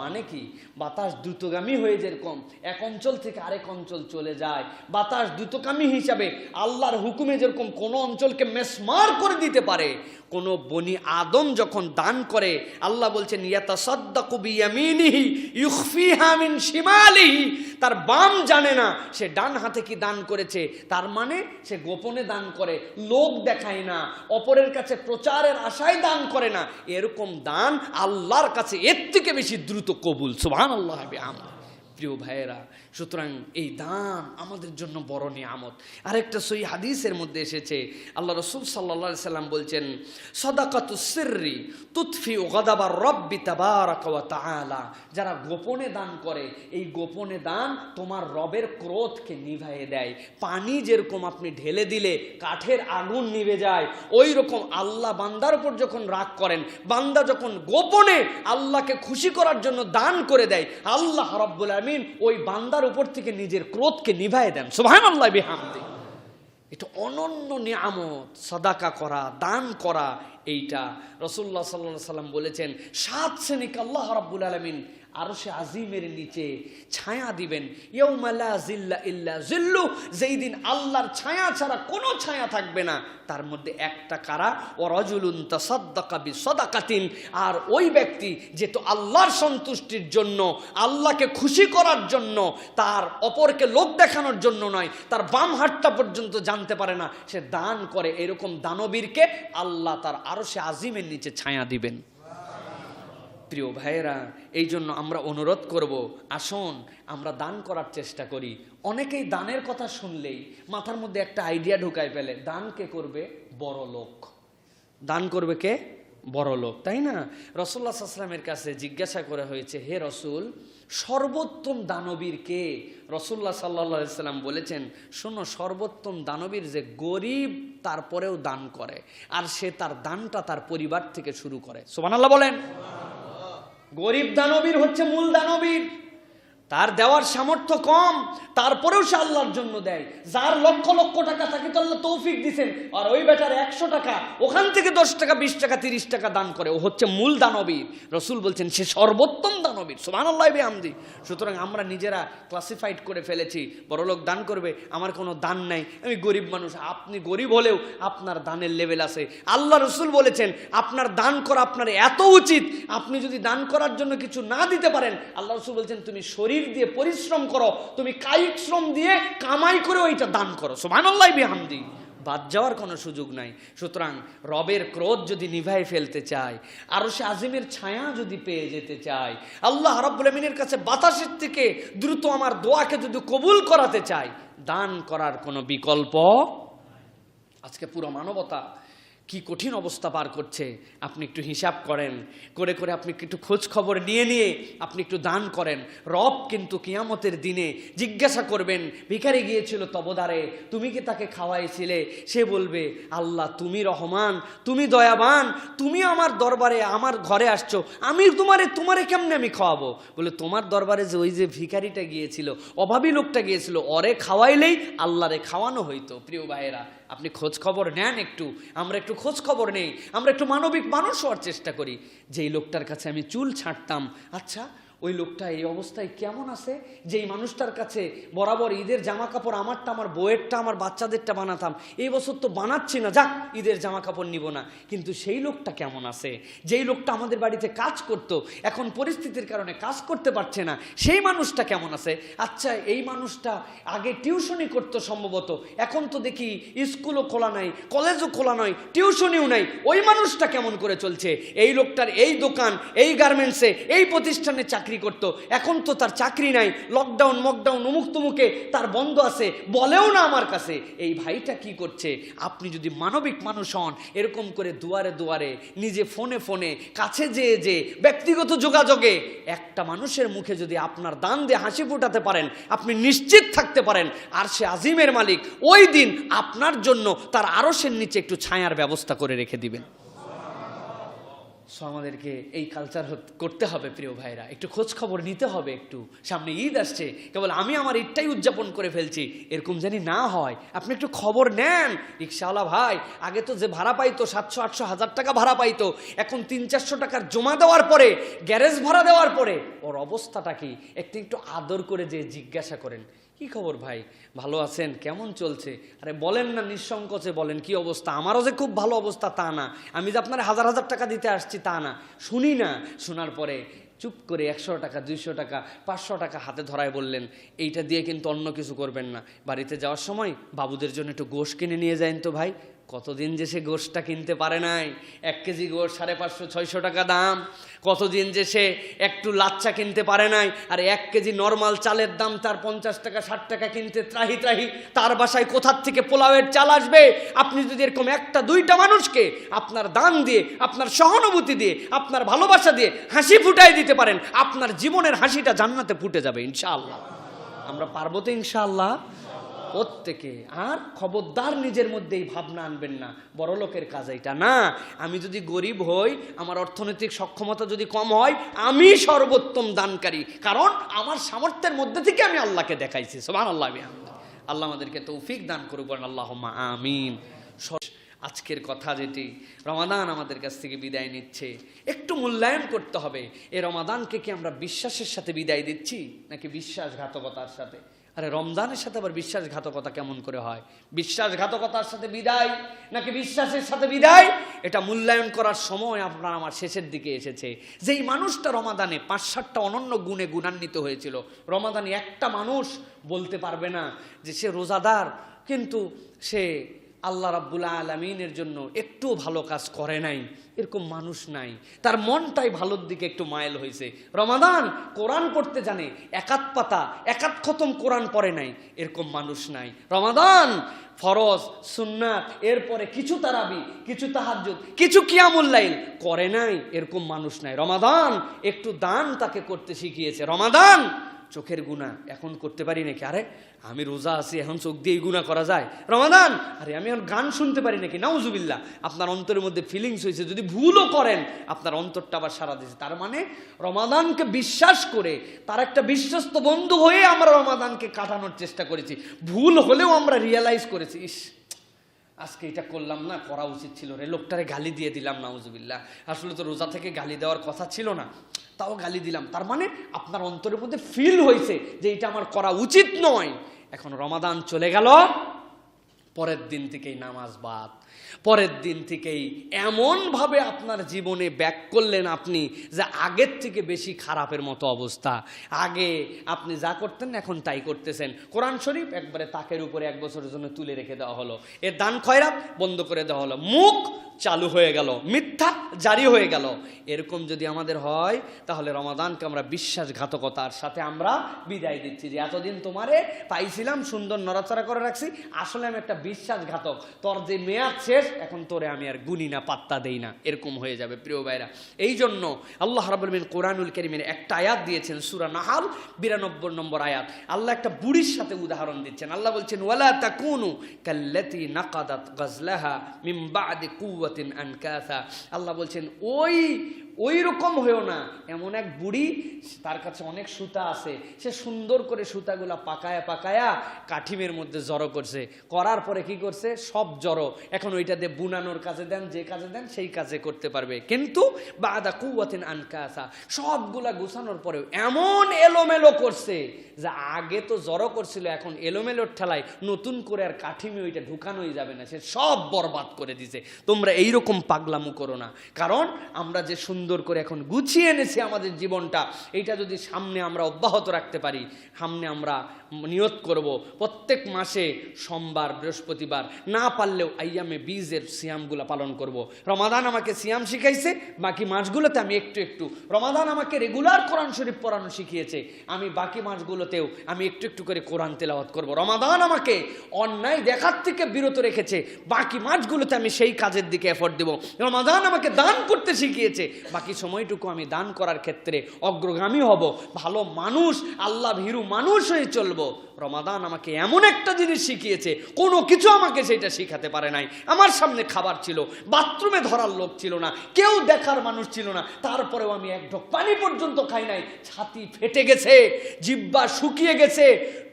মানে কি? বাতাস দ্রুতগামী হয়ে যেরকম এক অঞ্চল থেকে আরেক অঞ্চল চলে যায়, বাতাস দ্রুতগামী হিসাবে আল্লাহর হুকুমে যেরকম কোনো অঞ্চলকে মেসমার করে দিতে পারে, কোন বনি আদম যখন দান করে, আল্লাহ বলছেন ইয়াতাসাদ্দাকু বিয়ামিনিহি ইউখফিহা মিন শিমালিহি, তার বাম জানে না সে ডান হাতে কি দান করেছে। তার মানে সে গোপনে দান করে, লোক দেখায় না, অপরের কাছে প্রচারের আশায় দান করে না। এরকম দান আল্লাহর কাছে এর থেকে বেশি দ্রুত কবুল। সুবহানাল্লাহ। প্রিয় ভাইয়েরা, সুতরাং এই দান আমাদের জন্য বড় নিয়ামত। আরেকটা সহিহ হাদিসের মধ্যে এসেছে, আল্লাহ রাসূল সাল্লাল্লাহু আলাইহি সাল্লাম বলছেন, সাদাকাতুস সিররি তুতফিউ গাদাবার রাব্বি তাবারাকা ওয়া তাআলা। যারা গোপনে দান করে, এই গোপনে দান তোমার রবের ক্রোধকে নিভায়ে দেয়। পানি যেরকম আপনি ঢেলে দিলে কাঠের আগুন নিভে যায়, ওই রকম আল্লাহ বান্দার উপর যখন রাগ করেন, বান্দা যখন গোপনে আল্লাহকে খুশি করার জন্য দান করে দেয়, আল্লাহ রাব্বুল আমিন ওই বান্দার উপর থেকে নিজের ক্রোধকে নিভায়ে দেন। সুবহানাল্লাহ বিহামদি। এটা অনন্য নিয়ামত, সাদাকা করা, দান করা। এইটা রাসূলুল্লাহ সাল্লাল্লাহু আলাইহি সাল্লাম বলেছেন, 7 শ্রেণীকে আল্লাহ রাব্বুল আলামিন আরশে আজিমের নিচে ছায়া দিবেন। ইয়াউমা লা জিল্লা ইল্লা জিল্লু, যেই দিন আল্লাহর ছায়া ছাড়া কোনো ছায়া থাকবে না। তার মধ্যে একটা কারা? ও রাজুলুন তাসাদ্দাকা বিসাদাকাতিন, আর ওই ব্যক্তি যে তো আল্লাহর সন্তুষ্টির জন্য, আল্লাহকে খুশি করার জন্য, তার অপরকে লোক দেখানোর জন্য নয়, তার বাম হাতটা পর্যন্ত জানতে পারে না, সে দান করে। এরকম দানবীরকে আল্লাহ তার আরশে আজিমের নিচে ছায়া দিবেন। প্রিয় ভাইয়েরা, এই জন্য আমরা অনুরোধ করব, আসুন আমরা দান করার চেষ্টা করি। অনেকেই দানের কথা শুনলেই মাথার মধ্যে একটা আইডিয়া ঢুকায় ফেলে, দান কে করবে? বড় লোক। দান করবে কে? বড় লোক, তাই না? রাসূলুল্লাহ সাল্লাল্লাহু আলাইহি ওয়াসাল্লামের কাছে জিজ্ঞাসা করা হয়েছে, হে রাসূল, সর্বোত্তম দানবীর কে? রাসূলুল্লাহ সাল্লাল্লাহু আলাইহি ওয়াসাল্লাম বলেছেন, শোনো, সর্বোত্তম দানবীর যে গরিব তারপরেও দান করে, আর সে তার দানটা তার পরিবার থেকে শুরু করে। সুবহানাল্লাহ বলেন। গরিব দানবীর হচ্ছে মূল দানবীর, তার দেওয়ার সামর্থ্য কম, তারপরেও সে আল্লাহর জন্য দেয়। যার লক্ষ লক্ষ টাকা তাকে তো আল্লাহ তৌফিক দিয়েছেন, আর ওই বেটার 100 টাকা, ওখান থেকে 10 টাকা 20 টাকা 30 টাকা দান করে, ও হচ্ছে মূল দানবীর। রাসূল বলছেন সে সর্বোত্তম দানবীর। সুবহানাল্লাহ বিহামদি। সুতরাং আমরা নিজেরা ক্লাসিফাইড করে ফেলেছি, বড়লোক দান করবে, আমার কোনো দান নাই, আমি গরিব মানুষ। আপনি গরিব হলেও আপনার দানের লেভেল আছে। আল্লাহ রাসূল বলেছেন আপনার দান করা আপনার এত উচিত, আপনি যদি দান করার জন্য কিছু না দিতে পারেন, আল্লাহ রাসূল বলছেন তুমি শরীর দিয়ে পরিশ্রম করো, তুমি কায়িক শ্রম দিয়ে কামাই করে ওইটা দান করো। সুবহানাল্লাহ বিহামদি। বাদ যাওয়ার কোনো সুযোগ নাই। সুতরাং রবের ক্রোধ যদি নিভাই ফেলতে চায়, আরশে আজিমের ছায়া যদি পেয়ে যেতে চায়, আল্লাহ রাব্বুল আমিনের কাছে বাতাসের থেকে দ্রুত আমার দোয়াকে যদি কবুল করাতে চায়, দান করার কোনো বিকল্প। আজকে পুরো মানবতা কি কঠিন অবস্থা পার করছে, আপনি একটু হিসাব করেন, করে করে আপনি একটু খোঁজ খবর নিয়ে নিয়ে আপনি একটু দান করেন। রব কিন্তু কিয়ামতের দিনে জিজ্ঞাসা করবেন, ভিখারি গিয়েছিল তবদারে, তুমি কি তাকে খাওয়াইছিলে? সে বলবে, আল্লাহ তুমি রহমান, তুমি দয়াবান, তুমি আমার দরবারে আমার ঘরে আসছো, আমি তোমারে কেমনে আমি খাওয়াবো? বলে তোমার দরবারে যে ওই যে ভিখারিটা গিয়েছিল, অভাবী লোকটা গিয়েছিল, ওরে খাওয়াইলেই আল্লাহরে খাওয়ানো হইতো। প্রিয় ভাইয়েরা, আপনি খোঁজ খবর নেন একটু, আমরা একটু খোঁজ খবর নেই, আমরা একটু মানবিক মানুষ হওয়ার চেষ্টা করি। যেই লোকটার কাছে আমি চুল ছাঁটতাম, আচ্ছা ওই লোকটা এই অবস্থায় কেমন আছে? যেই মানুষটার কাছে বরাবর ঈদের জামা কাপড় আমারটা, আমার বউয়েরটা, আমার বাচ্চাদেরটা বানাতাম, এই বছর তো বানাচ্ছি না, যাক ঈদের জামা কাপড় নিব না, কিন্তু সেই লোকটা কেমন আছে? যেই লোকটা আমাদের বাড়িতে কাজ করতো, এখন পরিস্থিতির কারণে কাজ করতে পারছে না, সেই মানুষটা কেমন আছে? আচ্ছা এই মানুষটা আগে টিউশনি করতো সম্ভবত, এখন তো দেখি স্কুলও খোলা নাই, কলেজও খোলা নয়, টিউশনিও নাই, ওই মানুষটা কেমন করে চলছে? এই লোকটার এই দোকান, এই গার্মেন্টসে, এই প্রতিষ্ঠানে চাকরি করতো, এখন তো তার চাকরি নাই, লকডাউন মকডাউন অমুক তমুকে তার বন্ধ আছে, বলেও না আমার কাছে। এই ভাইটা কি করছে? আপনি যদি মানবিক মানুষ হন, এরকম করে দুয়ারে দুয়ারে, নিজে ফোনে ফোনে, কাছে যেয়ে যে ব্যক্তিগত যোগাযোগে একটা মানুষের মুখে যদি আপনার দান দিয়ে হাসি ফোটাতে পারেন, আপনি নিশ্চিত থাকতে পারেন আরশে আজিমের মালিক ওই দিন আপনার জন্য তার আরশের নিচে একটু ছায়ার ব্যবস্থা করে রেখে দিবেন। সো আমাদেরকে এই কালচার করতে হবে প্রিয় ভাইরা, একটু খোঁজ খবর নিতে হবে। একটু সামনে ঈদ আসছে, কেবল আমি আমার ঈদটাই উদযাপন করে ফেলছি এরকম জানি না হয়। আপনি একটু খবর নেন। রিক্সাওয়ালা ভাই আগে তো যে ভাড়া পাইতো 700, 800, 1000 টাকা ভাড়া পাইতো, এখন 300-400 টাকার জমা দেওয়ার পরে, গ্যারেজ ভাড়া দেওয়ার পরে ওর অবস্থাটা কি একটু আদর করে যে জিজ্ঞাসা করেন, কি খবর ভাই, ভালো আছেন, কেমন চলছে? আরে বলেন না, নিঃসংকোচে বলেন কি অবস্থা। আমারও যে খুব ভালো অবস্থা তা না, আমি যে আপনার 1000 টাকা দিতে আসছি তা না। শুনি না, শোনার পরে চুপ করে 100 টাকা, 200 টাকা, 500 টাকা হাতে ধরায় বললেন, এইটা দিয়ে কিন্তু অন্য কিছু করবেন না। বাড়িতে যাওয়ার সময় বাবুদের জন্য একটু গোশ কিনে নিয়ে যান তো ভাই। কতদিন যে সে গোশটা কিনতে পারে নাই, 1 কেজি গোশ 550-600 টাকা দাম। কতদিন যে সে একটু লাচ্চা কিনতে পারে নাই, আর 1 কেজি নর্মাল চালের দাম তার 50 টাকা 60 টাকা কিনতে ত্রাহি ত্রাহি। তার বাসায় কোথার থেকে পোলাওয়ের চাল আসবে? আপনি যদি এরকম 1-2টা মানুষকে আপনার দান দিয়ে, আপনার সহানুভূতি দিয়ে, আপনার ভালোবাসা দিয়ে হাসি ফুটাই দিতে পারেন, আপনার জীবনের হাসিটা জান্নাতে ফুটে যাবে ইনশাআল্লাহ। আমরা পারবো তো ইনশাআল্লাহ প্রত্যেকে। আর খবরদার নিজের মধ্যে এই ভাবনা আনবেন না বড়লোকের কাজ এটা না। আমি যদি গরিব হই, আমার অর্থনৈতিক সক্ষমতা যদি কম হয়, আমি সর্বোত্তম দানকারী, কারণ আমার সামর্থ্যের মধ্যে থেকে আমি আল্লাহকে দেখাইছি। সুবহানাল্লাহ। আল্লাহ আমাদেরকে তৌফিক দান করুক, আল্লাহুম্মা আমিন। আজকের কথা যেটি, রমাদান আমাদের কাছ থেকে বিদায় নিচ্ছে, একটু মূল্যায়ন করতে হবে। এই রমাদানকে কি আমরা বিশ্বাসের সাথে বিদায় দিচ্ছি নাকি বিশ্বাসঘাতকতার সাথে? আরে রমজানের সাথে আবার বিশ্বাসঘাতকতা কেমন করে হয়? বিশ্বাসঘাতকতার সাথে বিদায় নাকি বিশ্বাসের সাথে বিদায়, এটা মূল্যায়ন করার সময় আপনার আমার শেষের দিকে এসেছে। যেই মানুষটা রমাদানে 5-7টা অনন্য গুণে গুণান্বিত হয়েছিল, রমাদানে একটা মানুষ বলতে পারবে না যে সে রোজাদার কিন্তু সে আল্লাহ রাব্বুল আলামিনের জন্য একটু ভালো কাজ করে নাই। এরকম মানুষ নাই, তার মনটাই ভালোর দিকে একটু মাইল হয়েছে। রমাদান কোরআন পড়তে জানে, 1 পাতা 1 খতম কোরআন পড়ে নাই, এরকম মানুষ নাই। রমাদান ফরজ সুন্নাত এরপরে কিছু তারাবি, কিছু তাহাজ্জুদ, কিছু কিয়ামুল লাইল করে নাই, এরকম মানুষ নাই। রমাদান একটু দান তাকে করতে শিখিয়েছে। রমাদান চোখের গুনাহ এখন করতে পারি নাকি? আরে আমি রোজা আছি, এখন চোখ দিয়ে গুনাহ করা যায়? রমাদান আরে আমি এখন গান শুনতে পারি নাকি? নাউজুবিল্লাহ। আপনার অন্তরের মধ্যে ফিলিংস হয়েছে, যদি ভুলও করেন আপনার অন্তরটা আবার সারা দিয়েছে। তার মানে রমাদানকে বিশ্বাস করে, তার একটা বিশ্বস্ত বন্ধু হয়ে আমরা রমাদানকে কাটানোর চেষ্টা করেছি। ভুল হলেও আমরা রিয়েলাইজ করেছি, ইস আজকে এটা করলাম না, করা উচিত ছিল রে, লোকটারে গালি দিয়ে দিলাম, নাউজুবিল্লাহ। আসলে তো রোজা থেকে গালি দেওয়ার কথা ছিল না, তাও গালি দিলাম। তার মানে আপনার অন্তরের মধ্যে ফিল হয়েছে যে এটা আমার করা উচিত নয়। এখন রমাদান চলে গেল, পরের দিন থেকেই নামাজ বাদ, পরের দিন থেকেই এমনভাবে আপনার জীবনে ব্যাক করলেন আপনি যে আগের থেকে বেশি খারাপের মতো অবস্থা। আগে আপনি যা করতেন এখন তাই করতেছেন। কোরআন শরীফ একবারে তাকের উপরে 1 বছরের জন্য তুলে রেখে দেওয়া হলো, এর দান খয়রাত বন্ধ করে দেওয়া হলো, মুখ চালু হয়ে গেল, মিথ্যা জারি হয়ে গেল। এরকম যদি আমাদের হয় তাহলে রমাদানকে আমরা বিশ্বাসঘাতকতার সাথে আমরা বিদায় দিচ্ছি, যে এতদিন তোমারে পাইছিলাম, সুন্দর নড়াচড়া করে রাখছি, আসলে আমি একটা বিশ্বাসঘাতক, তোর যে মেয়াদ শেষ, এখন তোরে আমি আর গুনি না, পাত্তা দেই না, এরকম হয়ে যাবে। প্রিয় ভাইরা, এই জন্য আল্লাহ রাব্বুল আলামিন কোরআনুল কারীমের একটা আয়াত দিয়েছেন, সূরা নাহাল 92 নম্বর আয়াত। আল্লাহ একটা বুড়ির সাথে উদাহরণ দিচ্ছেন। আল্লাহ বলছেন, ওয়ালা তাকুনু কাল্লাতী নাকাদাত গাজলাহা মিন বা'দি কুওয়াতিন আনকাসা। আল্লাহ বলছেন ওই রকম হয়েও না, এমন এক বুড়ি, তার কাছে অনেক সুতা আছে, সে সুন্দর করে সুতাগুলা পাকায়া পাকায়া কাঠিমের মধ্যে জড়ো করছে, করার পরে কি করছে, সব জড়ো, এখন ওইটা দিয়ে বুনানোর কাজে দেন, যে কাজে দেন সেই কাজে করতে পারবে। কিন্তু বাদা কুওয়াতিন আনকাসা, সবগুলা গুছানোর পরেও এমন এলোমেলো করছে যে আগে তো জড়ো করছিল, এখন এলোমেলোর ঠেলায় নতুন করে আর কাঠিমে ওইটা ঢুকানোই যাবে না, সে সব বরবাদ করে দিছে। তোমরা এইরকম পাগলামো করো না, কারণ আমরা যে সুন্দর করে এখন গুছিয়ে এনেছি আমাদের জীবনটা, এইটা যদি সামনে আমরা অব্যাহত রাখতে পারি, সামনে আমরা নিয়ত করব প্রত্যেক মাসে সোমবার বৃহস্পতিবার, না পারলেও আইয়ামে বীজের সিয়ামগুলো পালন করব। রমাদান আমাকে সিয়াম শিখাইছে, বাকি মাসগুলোতে আমি একটু একটু, রমাদান আমাকে রেগুলার কোরআন শরীফ পড়ানো শিখিয়েছে, আমি বাকি মাসগুলোতেও আমি একটু একটু করে কোরআন তেলাওয়াত করব। রমাদান আমাকে অন্যায় দেখার থেকে বিরত রেখেছে, বাকি মাসগুলোতে আমি সেই কাজের দিকে এফোর্ট দেব। রমাদান আমাকে দান করতে শিখিয়েছে, বাকি সময়টুকু আমি দান করার ক্ষেত্রে অগ্রগামী হব, ভালো মানুষ, আল্লাহ ভীরু মানুষ হয়ে চলবো। রমাদান আমাকে এমন একটা জিনিস শিখিয়েছে, কোনো কিছু আমাকে সেটা শিখাতে পারে নাই। আমার সামনে খাবার ছিল, বাথরুমে ধরার লোক ছিল না, কেউ দেখার মানুষ ছিল না, তারপরেও আমি এক ঢোক পানি পর্যন্ত খাই নাই। ছাতি ফেটে গেছে, জিহ্বা শুকিয়ে গেছে,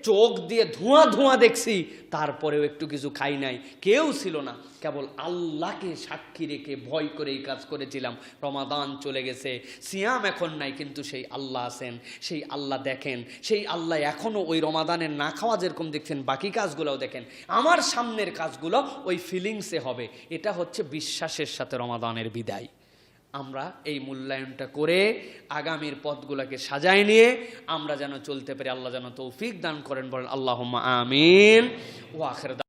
চোখ দিয়ে ধোঁয়া ধোঁয়া দেখছি, তারপরেও একটু কিছু খাই নাই। কেউ ছিল না, কেবল আল্লাহকে সাক্ষী রেখে ভয় করে এই কাজ করেছিলাম। রমাদান চলে গেছে, সিয়াম এখন নাই, কিন্তু সেই আল্লাহ আছেন, সেই আল্লাহ দেখেন, সেই আল্লাহ এখনও ওই রমাদানের না খাওয়া যেরকম দেখছেন, বাকি কাজগুলোও দেখেন। আমার সামনের কাজগুলো ওই ফিলিংসে হবে। এটা হচ্ছে বিশ্বাসের সাথে রমাদানের বিদায়। আমরা এই মূল্যায়নটা করে আগামীর পথগুলোকে সাজায় নিয়ে আমরা যেন চলতে পারি। আল্লাহ যেন তৌফিক দান করেন, বলেন আল্লাহুম্মা আমিন। ওয়া আখির